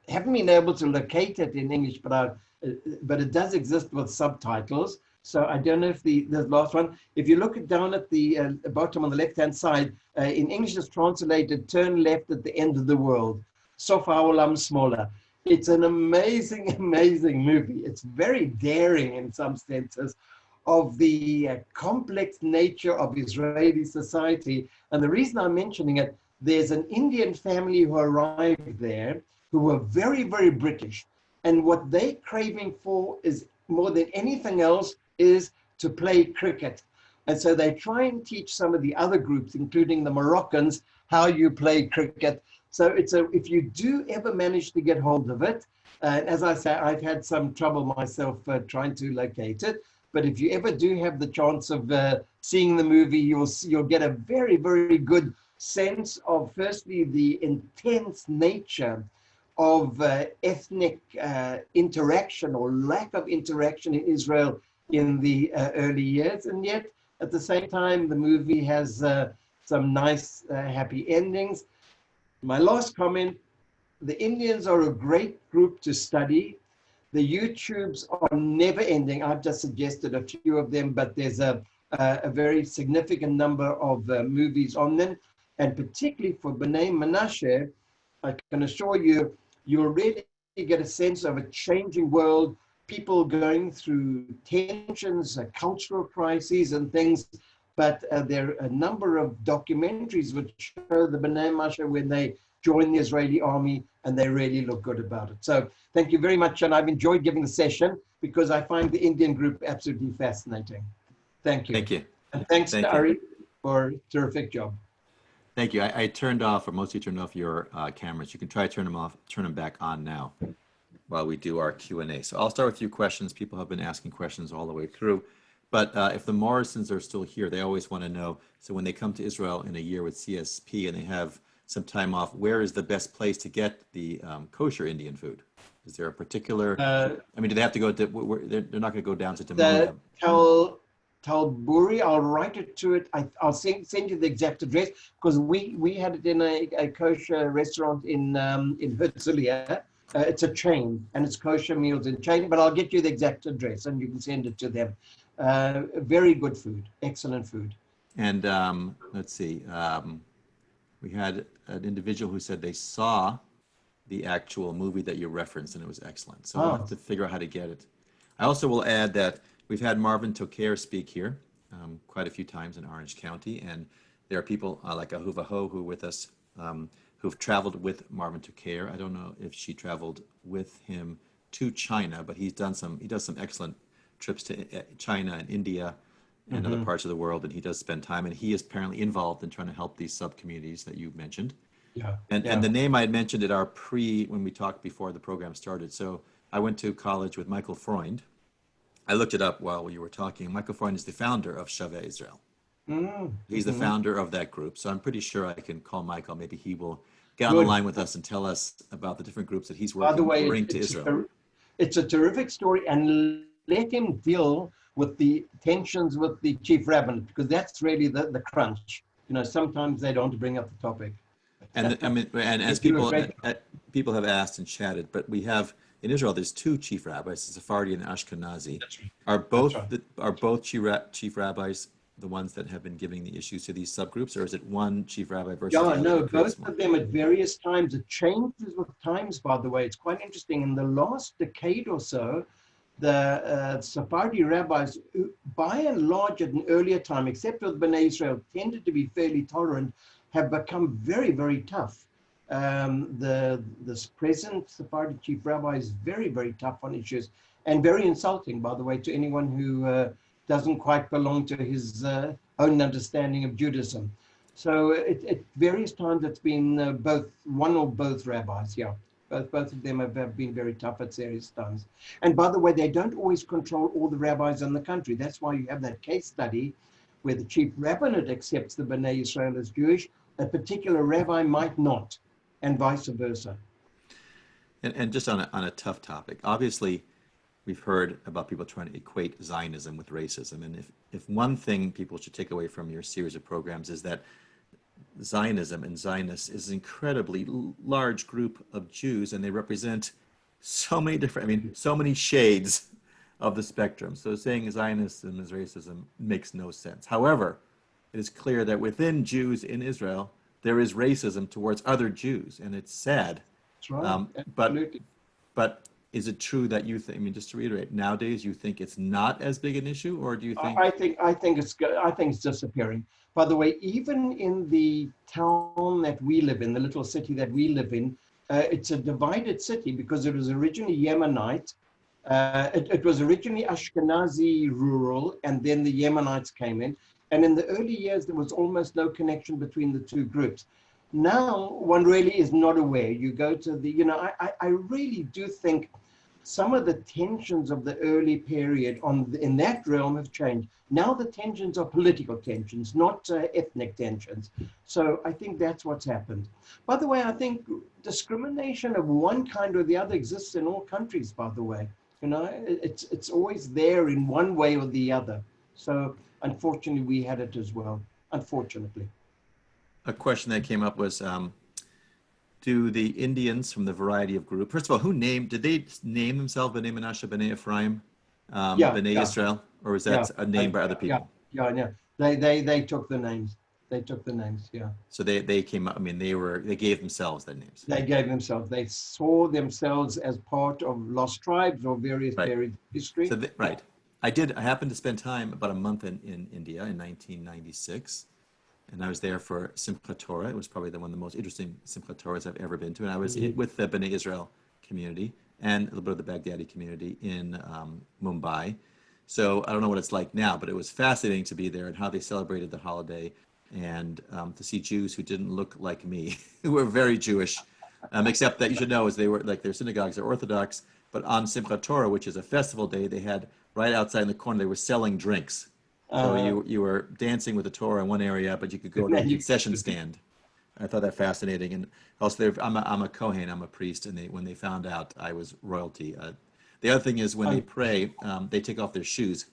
haven't been able to locate it in English, but it does exist with subtitles. So I don't know if the last one, if you look down at the bottom on the left-hand side, in English it's translated, turn left at the end of the world. Sof ha'olam smola. It's an amazing, amazing movie. It's very daring in some senses of the complex nature of Israeli society. And the reason I'm mentioning it, there's an Indian family who arrived there who were very, very British. And what they're craving for is more than anything else is to play cricket. And so they try and teach some of the other groups, including the Moroccans, how you play cricket. So if you do ever manage to get hold of it, as I say, I've had some trouble myself trying to locate it. But if you ever do have the chance of seeing the movie, you'll get a very, very good sense of, firstly, the intense nature of ethnic interaction or lack of interaction in Israel in the early years. And yet, at the same time, the movie has some nice, happy endings. My last comment, the Indians are a great group to study. The YouTubes are never ending. I've just suggested a few of them, but there's a very significant number of movies on them. And particularly for Bnei Menashe, I can assure you, you'll really get a sense of a changing world, people going through tensions, cultural crises and things. But there are a number of documentaries which show the Bnei Menashe when they join the Israeli army, and they really look good about it. So thank you very much, and I've enjoyed giving the session because I find the Indian group absolutely fascinating. Thank you. Thank you. And thanks to Ari for a terrific job. Thank you. I turned off, or mostly turned off your cameras. You can try to turn them off, turn them back on now while we do our Q&A. So I'll start with a few questions. People have been asking questions all the way through. But if the Morrisons are still here, they always want to know, so when they come to Israel in a year with CSP and they have some time off, where is the best place to get the kosher Indian food? Is there a particular, I mean, do they have to go to, they're not going to go down to Damona. Talburi, I'll write it to it. I'll send you the exact address because we had it in a kosher restaurant in Herzliya. It's a chain and it's kosher meals in chain, but I'll get you the exact address and you can send it to them. Very good food, excellent food. And let's see, we had an individual who said they saw the actual movie that you referenced and it was excellent. So we'll have to figure out how to get it. I also will add that we've had Marvin Toker speak here quite a few times in Orange County, and there are people like Ahuva Ho who are with us who've traveled with Marvin to Care. I don't know if she traveled with him to China, but he does some excellent trips to China and India and other parts of the world, and he does spend time, and he is apparently involved in trying to help these sub-communities that you mentioned. And the name I had mentioned at our when we talked before the program started. So I went to college with Michael Freund. I looked it up while you were talking. Michael Freund is the founder of Sheva Israel. He's the founder of that group. So I'm pretty sure I can call Michael. Maybe he will get on the line with us and tell us about the different groups that he's working to bring to Israel. It's a terrific story, and let him deal with the tensions with the chief rabbinate, because that's really the crunch. Sometimes they don't bring up the topic. And as people have asked and chatted, but we have in Israel, there's two chief rabbis, Sephardi and Ashkenazi. Are both chief rabbis the ones that have been giving the issues to these subgroups, or is it one chief rabbi versus the other? No, both of them at various times. It changes with times, by the way. It's quite interesting. In the last decade or so, the Sephardi rabbis, who, by and large at an earlier time, except with Bnei Israel, tended to be fairly tolerant, have become very, very tough. This present Sephardi chief rabbi is very, very tough on issues, and very insulting, by the way, to anyone who doesn't quite belong to his own understanding of Judaism. So at various times it's been both one or both rabbis, Both of them have been very tough at various times. And by the way, they don't always control all the rabbis in the country. That's why you have that case study where the chief rabbinate accepts the Bnei Israel as Jewish, a particular rabbi might not, and vice versa. And just on a tough topic, obviously, we've heard about people trying to equate Zionism with racism. And if one thing people should take away from your series of programs is that Zionism and Zionists is an incredibly large group of Jews, and they represent so many different, so many shades of the spectrum. So saying Zionism is racism makes no sense. However, it is clear that within Jews in Israel, there is racism towards other Jews, and it's sad. That's right. But is it true that you think, just to reiterate, nowadays you think it's not as big an issue, or do you think? I think it's disappearing. By the way, even in the town that we live in, the little city that we live in, it's a divided city because it was originally Yemenite. It was originally Ashkenazi rural, and then the Yemenites came in. And in the early years, there was almost no connection between the two groups. Now, one really is not aware. You go to the, I really do think some of the tensions of the early period in that realm have changed. Now the tensions are political tensions, not ethnic tensions. So I think that's what's happened. By the way, I think discrimination of one kind or the other exists in all countries, by the way. It's always there in one way or the other. So unfortunately, we had it as well, unfortunately. A question that came up was, do the Indians from the variety of group, first of all, did they name themselves Bnei Menashe, Bnei Ephraim, Bnei Israel, or was that a name by other people? Yeah. They took the names. They took the names, yeah. So they came up, they gave themselves their names. They gave themselves. They saw themselves as part of lost tribes or various periods of history. So right. I happened to spend time about a month in India in 1996. And I was there for Simchat Torah. It was probably one of the most interesting Simchat Torahs I've ever been to. And I was with the Bnei Israel community and a little bit of the Baghdadi community in Mumbai. So I don't know what it's like now, but it was fascinating to be there and how they celebrated the holiday, and to see Jews who didn't look like me, who were very Jewish, except that you should know is they were like their synagogues are Orthodox, but on Simchat Torah, which is a festival day, they had right outside in the corner, they were selling drinks. So you were dancing with the Torah in one area, but you could go to a concession stand. I thought that fascinating. And also, I'm a Kohen, I'm a priest, and when they found out I was royalty. The other thing is when they pray, they take off their shoes,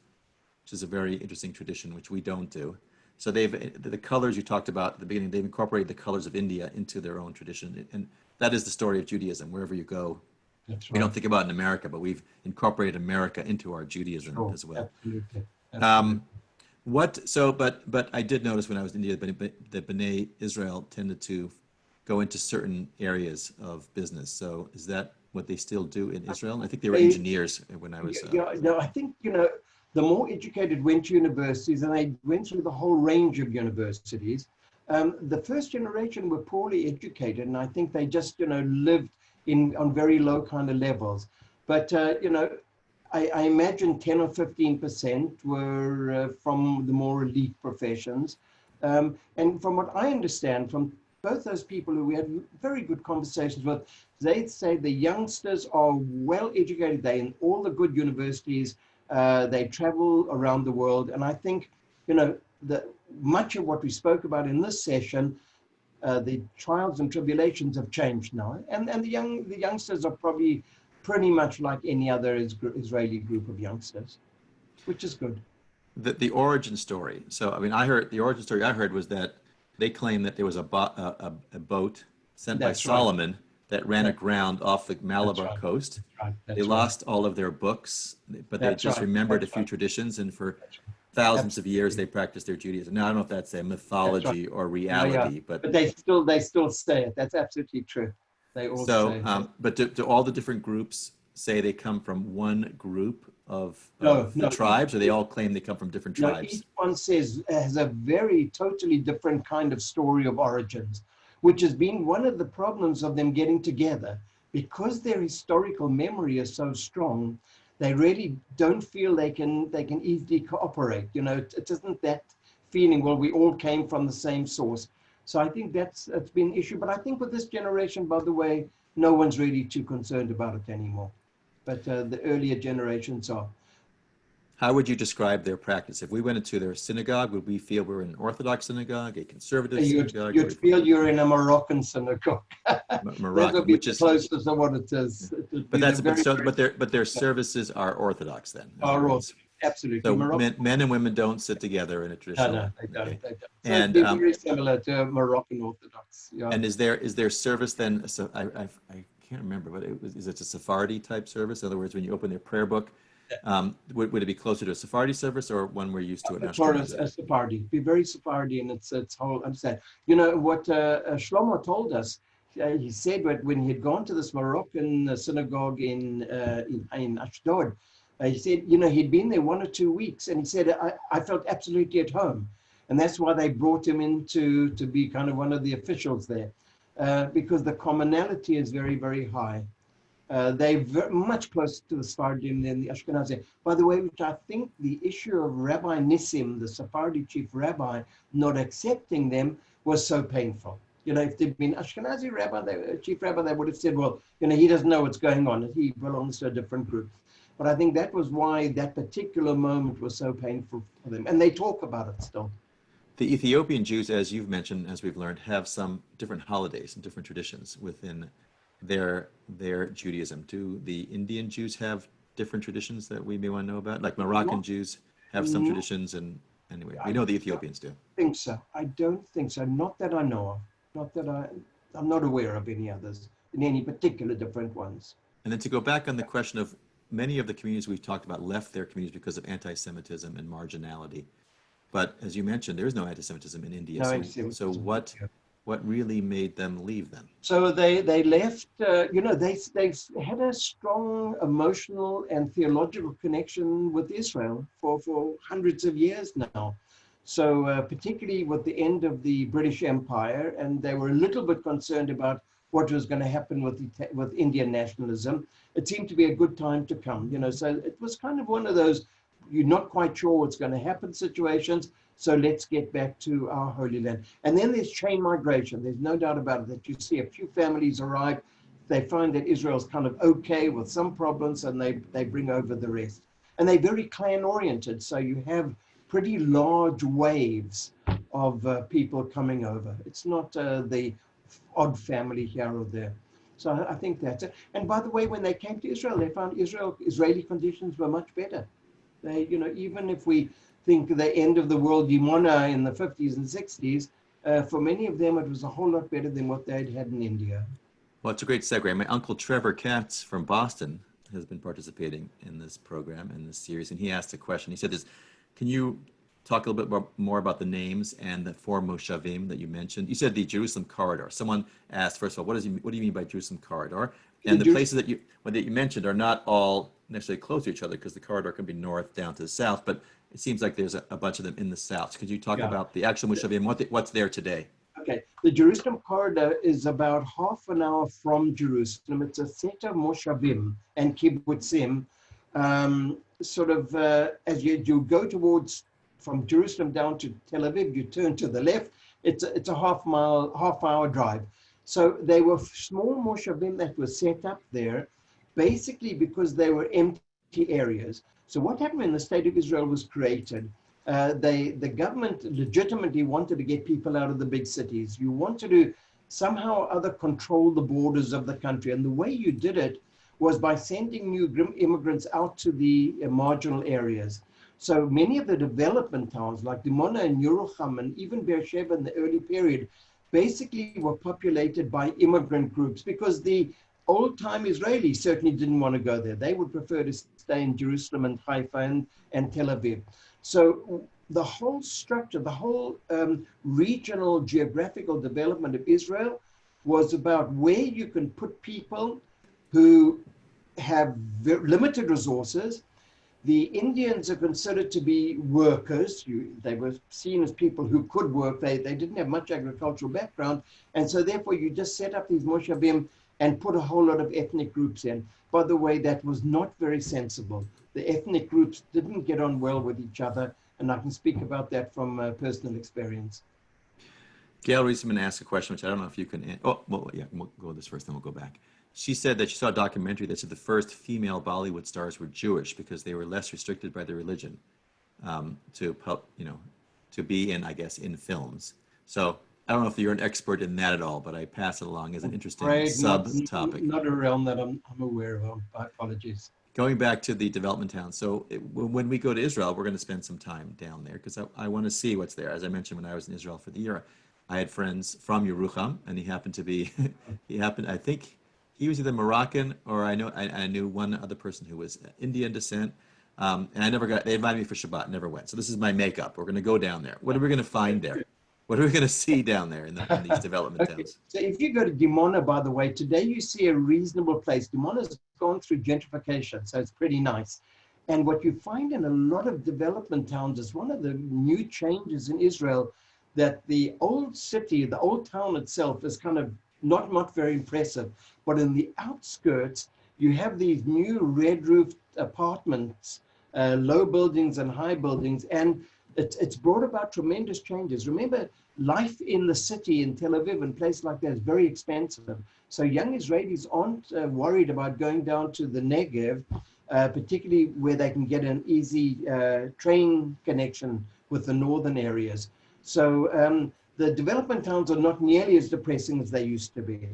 which is a very interesting tradition, which we don't do. So the colors you talked about at the beginning, they've incorporated the colors of India into their own tradition. And that is the story of Judaism. Wherever you go, That's right. We don't think about it in America, but we've incorporated America into our Judaism as well. Absolutely. But I did notice when I was in India that Bnei Israel tended to go into certain areas of business. So is that what they still do in Israel? I think they were engineers when I was. I think, the more educated went to universities, and they went through the whole range of universities, The first generation were poorly educated, and I think they just, lived on very low kind of levels. But, I imagine 10 or 15% were from the more elite professions. And from what I understand from both those people who we had very good conversations with, they say the youngsters are well educated. They're in all the good universities. They travel around the world. And I think, much of what we spoke about in this session, the trials and tribulations have changed now. And the youngsters are probably pretty much like any other Israeli group of youngsters, which is good. The origin story. So, I mean, the origin story I heard was that they claim that there was a boat sent by Solomon that ran aground off the Malabar coast. They lost all of their books, but they just remembered a few traditions, and for thousands of years they practiced their Judaism. Now, I don't know if that's a mythology or reality, but they still say it. That's absolutely true. They all say it. But do all the different groups say they come from one group of the tribes, or they all claim they come from different tribes? Each one has a very totally different kind of story of origins, which has been one of the problems of them getting together. Because their historical memory is so strong, they really don't feel they can easily cooperate. It isn't that feeling, well, we all came from the same source. So I think it's been an issue. But I think with this generation, by the way, no one's really too concerned about it anymore. But the earlier generations are. How would you describe their practice? If we went into their synagogue, would we feel we're in an Orthodox synagogue, a conservative synagogue? You'd feel you're in a Moroccan synagogue. Moroccan, which is closest to what it is. But their services are Orthodox then. Absolutely. So men and women don't sit together in a traditional. No, they don't. So and it's very similar to Moroccan Orthodox. Yeah. And is their service then? I can't remember, but is it a Sephardi type service? In other words, when you open their prayer book, would it be closer to a Sephardi service or one we're used to? For a Sephardi, be very Sephardi, and it's whole. Understand? What Shlomo told us. He said when he had gone to this Moroccan synagogue in Ashdod. He said, he'd been there 1 or 2 weeks, and he said, I felt absolutely at home. And that's why they brought him in to be kind of one of the officials there, because the commonality is very, very high. They're much closer to the Sephardim than the Ashkenazi. By the way, which I think the issue of Rabbi Nissim, the Sephardi chief rabbi, not accepting them was so painful. If there'd been Ashkenazi chief rabbi, they would have said, well, he doesn't know what's going on. He belongs to a different group. But I think that was why that particular moment was so painful for them. And they talk about it still. The Ethiopian Jews, as you've mentioned, as we've learned, have some different holidays and different traditions within their Judaism. Do the Indian Jews have different traditions that we may want to know about? Like Moroccan Jews have some traditions, and anyway, we know the Ethiopians do. I don't think so. Not that I know of. I'm not aware of any others, in any particular different ones. And then to go back on the question of many of the communities we've talked about left their communities because of anti-Semitism and marginality. But as you mentioned, there is no anti-Semitism in India. So what really made them leave then? So they left, they've had a strong emotional and theological connection with Israel for hundreds of years now. So particularly with the end of the British Empire, and they were a little bit concerned about what was going to happen with Indian nationalism. It seemed to be a good time to come, so it was kind of one of those, you're not quite sure what's going to happen situations, so let's get back to our Holy Land. And then there's chain migration. There's no doubt about it that you see a few families arrive, they find that Israel's kind of okay with some problems, and they bring over the rest. And they're very clan-oriented, so you have pretty large waves of people coming over. It's not the odd family here or there. So I think that's it. And by the way, when they came to Israel, they found Israeli conditions were much better. They, even if we think the end of the world Dimona in the 50s and 60s, for many of them, it was a whole lot better than what they'd had in India. Well, it's a great segue. My uncle Trevor Katz from Boston has been participating in this program, in this series, and he asked a question. He said this, can you talk a little bit more about the names and the 4 Moshavim that you mentioned? You said the Jerusalem corridor. Someone asked, first of all, what do you mean by Jerusalem corridor? And the places that you mentioned are not all necessarily close to each other, because the corridor can be north down to the south. But it seems like there's a bunch of them in the south. Could you talk Yeah. about the actual Moshavim, what's there today? Okay, the Jerusalem corridor is about half an hour from Jerusalem. It's a set of moshavim and kibbutzim. As you go towards from Jerusalem down to Tel Aviv, you turn to the left. It's a half hour drive. So they were small moshavim that were set up there, basically because they were empty areas. So what happened when the state of Israel was created? The government legitimately wanted to get people out of the big cities. You wanted to somehow or other control the borders of the country. And the way you did it was by sending new immigrants out to the marginal areas. So many of the development towns like Dimona and Yerucham and even Beersheba in the early period basically were populated by immigrant groups because the old-time Israelis certainly didn't want to go there. They would prefer to stay in Jerusalem and Haifa and Tel Aviv. So the whole structure, the whole regional geographical development of Israel was about where you can put people who have limited resources. The Indians are considered to be workers. They were seen as people who could work. They didn't have much agricultural background. And so therefore you just set up these moshavim and put a whole lot of ethnic groups in. By the way, that was not very sensible. The ethnic groups didn't get on well with each other, and I can speak about that from personal experience. Gail Reisman asked a question, which I don't know if you can, we'll go with this first, then we'll go back. She said that she saw a documentary that said the first female Bollywood stars were Jewish because they were less restricted by their religion to be in, I guess, in films. So I don't know if you're an expert in that at all, but I pass it along as an interesting subtopic. Not a realm that I'm aware of. Apologies. Going back to the development town. So when we go to Israel, we're going to spend some time down there because I want to see what's there. As I mentioned, when I was in Israel for the year, I had friends from Yerucham, and he happened to be, I think he was either Moroccan or I knew one other person who was Indian descent. And they invited me for Shabbat, never went. So this is my makeup. We're going to go down there. What are we going to find there? What are we going to see down there in these development towns? So if you go to Dimona, by the way, today you see a reasonable place. Dimona's gone through gentrification, so it's pretty nice. And what you find in a lot of development towns is one of the new changes in Israel, that the old city, the old town itself is kind of not very impressive. But in the outskirts, you have these new red-roofed apartments, low buildings and high buildings, and it's brought about tremendous changes. Remember, life in the city in Tel Aviv and places like that is very expensive. So young Israelis aren't worried about going down to the Negev, particularly where they can get an easy train connection with the northern areas. So the development towns are not nearly as depressing as they used to be.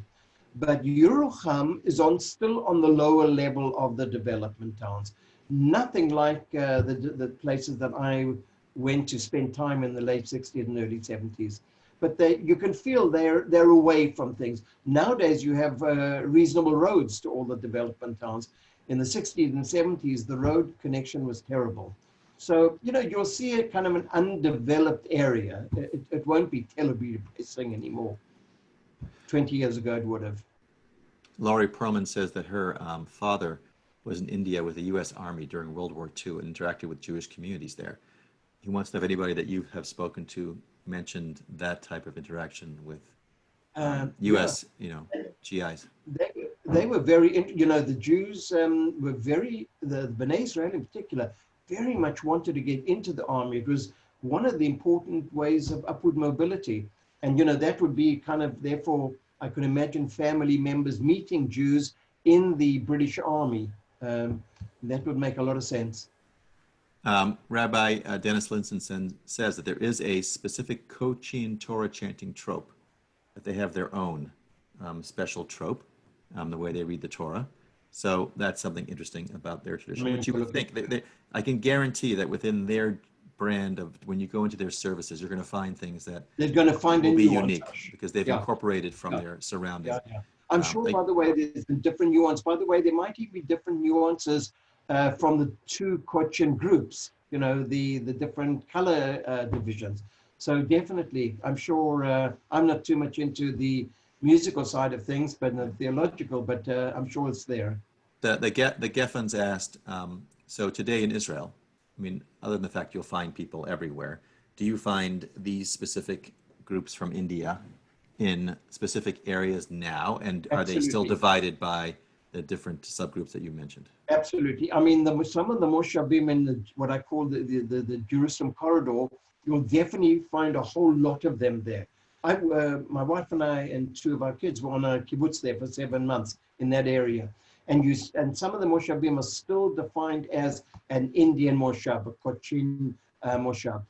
But Yerucham is still on the lower level of the development towns. Nothing like the places that I went to spend time in the late 60s and early 70s. But you can feel they're away from things. Nowadays, you have reasonable roads to all the development towns. In the 60s and 70s, the road connection was terrible. So, you'll see a kind of an undeveloped area. It won't be Tel Aviv depressing anymore. 20 years ago, it would have. Laurie Perlman says that her father was in India with the U.S. Army during World War II and interacted with Jewish communities there. He wants to know if anybody that you have spoken to mentioned that type of interaction with U.S. GIs. They were very, the Jews were the Bnei Israel in particular, very much wanted to get into the army. It was one of the important ways of upward mobility. And, that would be kind of, therefore, I could imagine family members meeting Jews in the British Army. That would make a lot of sense. Rabbi Dennis Linson says that there is a specific Cochin Torah chanting trope, that they have their own special trope, the way they read the Torah. So that's something interesting about their tradition, which you would think. I can guarantee that within their brand of, when you go into their services, you're going to find things that they're going to find will be unique because they've incorporated from their surroundings. I'm sure, by the way, there's been different nuance. By the way, there might even be different nuances from the two Cochin groups, the different color divisions. So definitely, I'm sure, I'm not too much into the musical side of things, but the theological, but I'm sure it's there. The Geffens asked, so today in Israel, I mean, other than the fact you'll find people everywhere, do you find these specific groups from India in specific areas now? And are they still Absolutely. divided by the different subgroups that you mentioned? Absolutely. I mean, some of the Moshavim in what I call the Jerusalem corridor, you'll definitely find a whole lot of them there. My wife and I and two of our kids were on a kibbutz there for 7 months in that area. And some of the Moshavim are still defined as an Indian Moshav, a Cochin Moshav.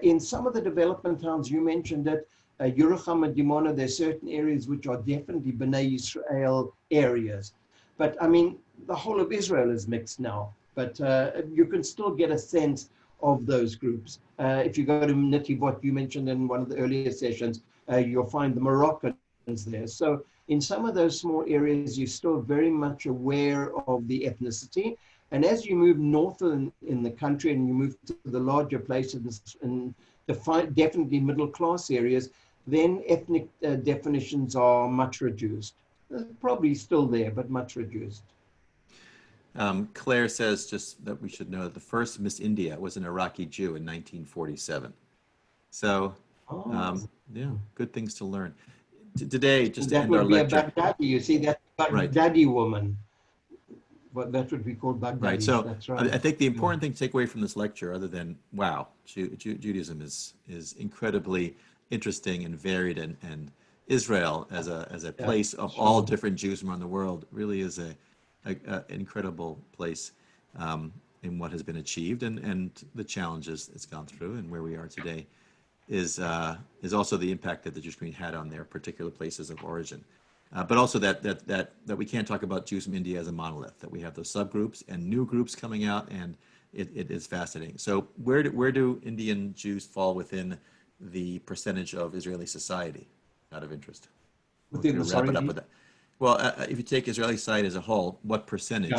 In some of the development towns, you mentioned it, Yerucham and Dimona, there's certain areas which are definitely Bnei Israel areas. But I mean, the whole of Israel is mixed now, but you can still get a sense of those groups. If you go to Netivot, you mentioned in one of the earlier sessions, you'll find the Moroccans there. So in some of those small areas, you're still very much aware of the ethnicity. And as you move north in the country and you move to the larger places and definitely middle class areas, then ethnic definitions are much reduced. Probably still there, but much reduced. Claire says just that we should know that the first Miss India was an Iraqi Jew in 1947. So, yeah, good things to learn. Today, just to end our lecture. That would be a Baghdadi. You see, that Baghdadi woman. But that would be called Baghdadi. Right. So that's right. I think the important thing to take away from this lecture, other than wow, Judaism is incredibly interesting and varied, and Israel as a place of all different Jews from around the world really is an incredible place in what has been achieved and the challenges it's gone through, and where we are today is also the impact that the Jewish community had on their particular places of origin. But also that we can't talk about Jews from India as a monolith, that we have those subgroups and new groups coming out, and it is fascinating. So where do Indian Jews fall within the percentage of Israeli society, out of interest? Within the wrap it up with that. Well, if you take Israeli society as a whole, what percentage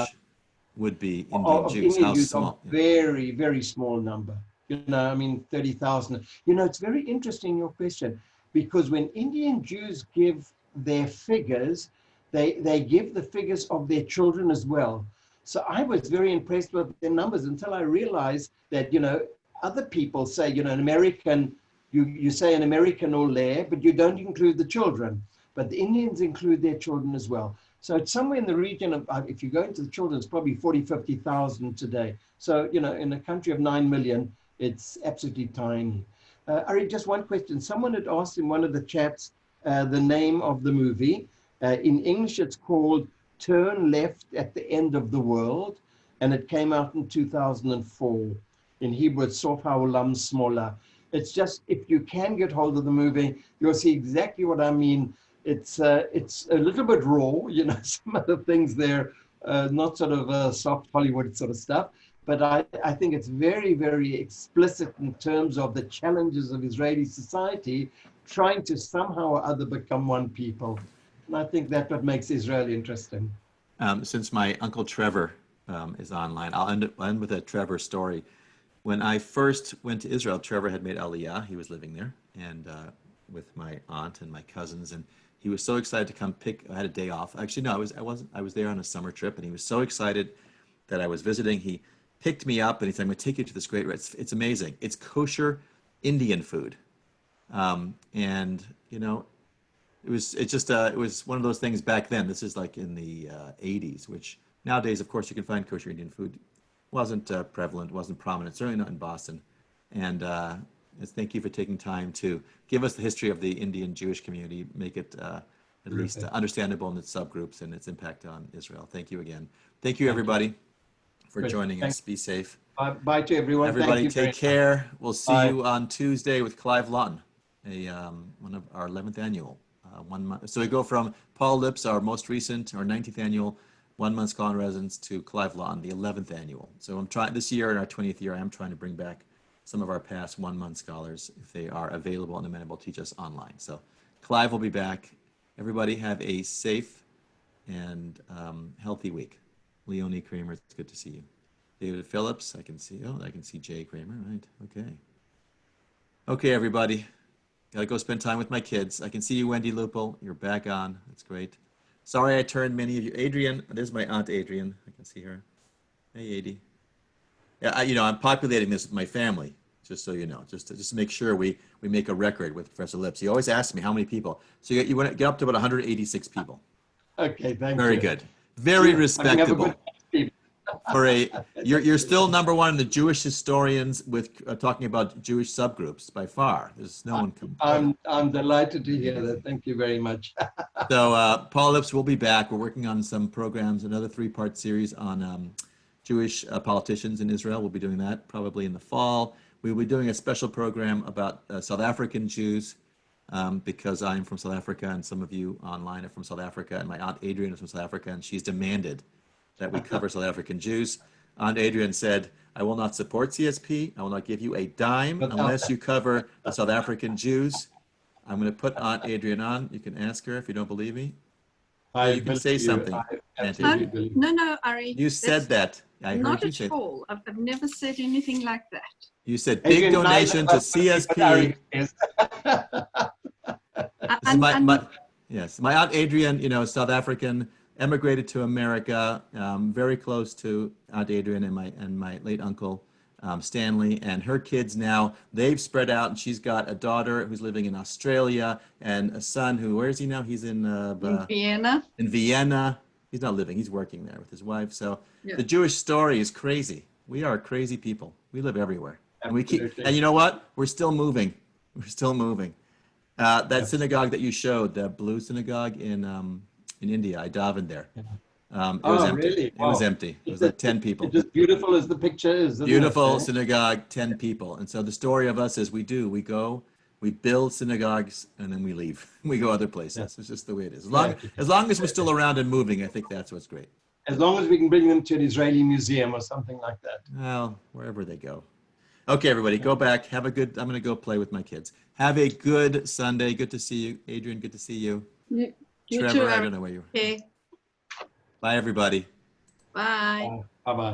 would be Indian Jews? Indian How Jews small? Very, very small number. You know, I mean, 30,000. You know, it's very interesting, your question, because when Indian Jews give their figures, they give the figures of their children as well. So I was very impressed with their numbers until I realized that, you know, other people say, you know, an American, you say an American ole, but you don't include the children. But the Indians include their children as well. So it's somewhere in the region of, if you go into the children, it's probably 40, 50,000 today. So, you know, in a country of 9 million, it's absolutely tiny. Ari, just one question. Someone had asked in one of the chats the name of the movie. In English, it's called Turn Left at the End of the World, and it came out in 2004. In Hebrew, it's Sof HaOlam Smola. It's just, if you can get hold of the movie, you'll see exactly what I mean. It's a little bit raw, you know, some of the things there, not sort of soft Hollywood sort of stuff, but I think it's very, very explicit in terms of the challenges of Israeli society trying to somehow or other become one people. And I think that's what makes Israel interesting. Since my Uncle Trevor is online, I'll end with a Trevor story. When I first went to Israel, Trevor had made Aliyah. He was living there, and with my aunt and my cousins, and he was so excited to come I had a day off. Actually, no, I was there on a summer trip, and he was so excited that I was visiting. He picked me up and he said, "I'm going to take you to this great, it's amazing. It's kosher Indian food." And you know, it was one of those things back then. This is like in the 80s, which nowadays, of course, you can find kosher Indian food. Wasn't prevalent, wasn't prominent, certainly not in Boston. And thank you for taking time to give us the history of the Indian Jewish community, make it at least understandable in its subgroups and its impact on Israel. Thank you again. Thank you, everybody, for joining us. Be safe. Bye to everyone. Everybody, take care. We'll see you on Tuesday with Clive Lawton, one of our 11th annual 1 month. So we go from Paul Liptz, our most recent, our 19th annual 1 month scholar in residence, to Clive Lawton, the 11th annual. So I'm trying this year, in our 20th year, I am trying to bring back some of our past 1 month scholars if they are available and amenable to teach us online. So Clive will be back. Everybody have a safe and healthy week. Leonie Kramer, it's good to see you. David Phillips, I can see Jay Kramer, right? Okay, everybody. Gotta go spend time with my kids. I can see you, Wendy Lupel. You're back on. That's great. Sorry I turned many of you. Adrian, there's my aunt Adrian. I can see her. Hey, Adie. I'm populating this with my family, just so you know, just to make sure we make a record with Professor Liptz. He always asks me how many people. So you want to get up to about 186 people. Okay, thank you. Very good. Very respectable. Good You're still number one in the Jewish historians with talking about Jewish subgroups by far. There's no one compared. I'm delighted to hear that. Thank you very much. So Paul Liptz will be back. We're working on some programs, another 3-part series on Jewish politicians in Israel. We'll be doing that probably in the fall. We'll be doing a special program about South African Jews because I'm from South Africa and some of you online are from South Africa, and my Aunt Adrienne is from South Africa, and she's demanded that we cover South African Jews. Aunt Adrienne said, I will not support CSP. I will not give you a dime unless you cover the South African Jews. I'm going to put Aunt Adrienne on. You can ask her if you don't believe me. You can say something. No, Ari. You said that. I heard not you at say all. I've never said anything like that. You said big donation to CSP. Yes, my Aunt Adrienne, South African, emigrated to America, very close to Aunt Adrienne and my late uncle Stanley, and her kids now, they've spread out, and she's got a daughter who's living in Australia and a son who, where is he now? He's in Vienna. In Vienna. He's not living, he's working there with his wife. So The Jewish story is crazy. We are crazy people. We live everywhere. And we keep, and you know what? We're still moving. We're still moving. That synagogue that you showed, the blue synagogue in India, I davened there. It was empty. Really? It was empty. It was like 10 people. It's just beautiful as the picture is. Beautiful synagogue, 10 people. And so the story of us is we go, we build synagogues, and then we leave. We go other places. Yeah. It's just the way it is. As long as we're still around and moving, I think that's what's great. As long as we can bring them to an Israeli museum or something like that. Well, wherever they go. Okay, everybody, go back. Have a good, I'm going to go play with my kids. Have a good Sunday. Good to see you. Adrienne, good to see you. You Trevor, too, I don't know where you were. Okay. Bye, everybody. Bye. Bye-bye.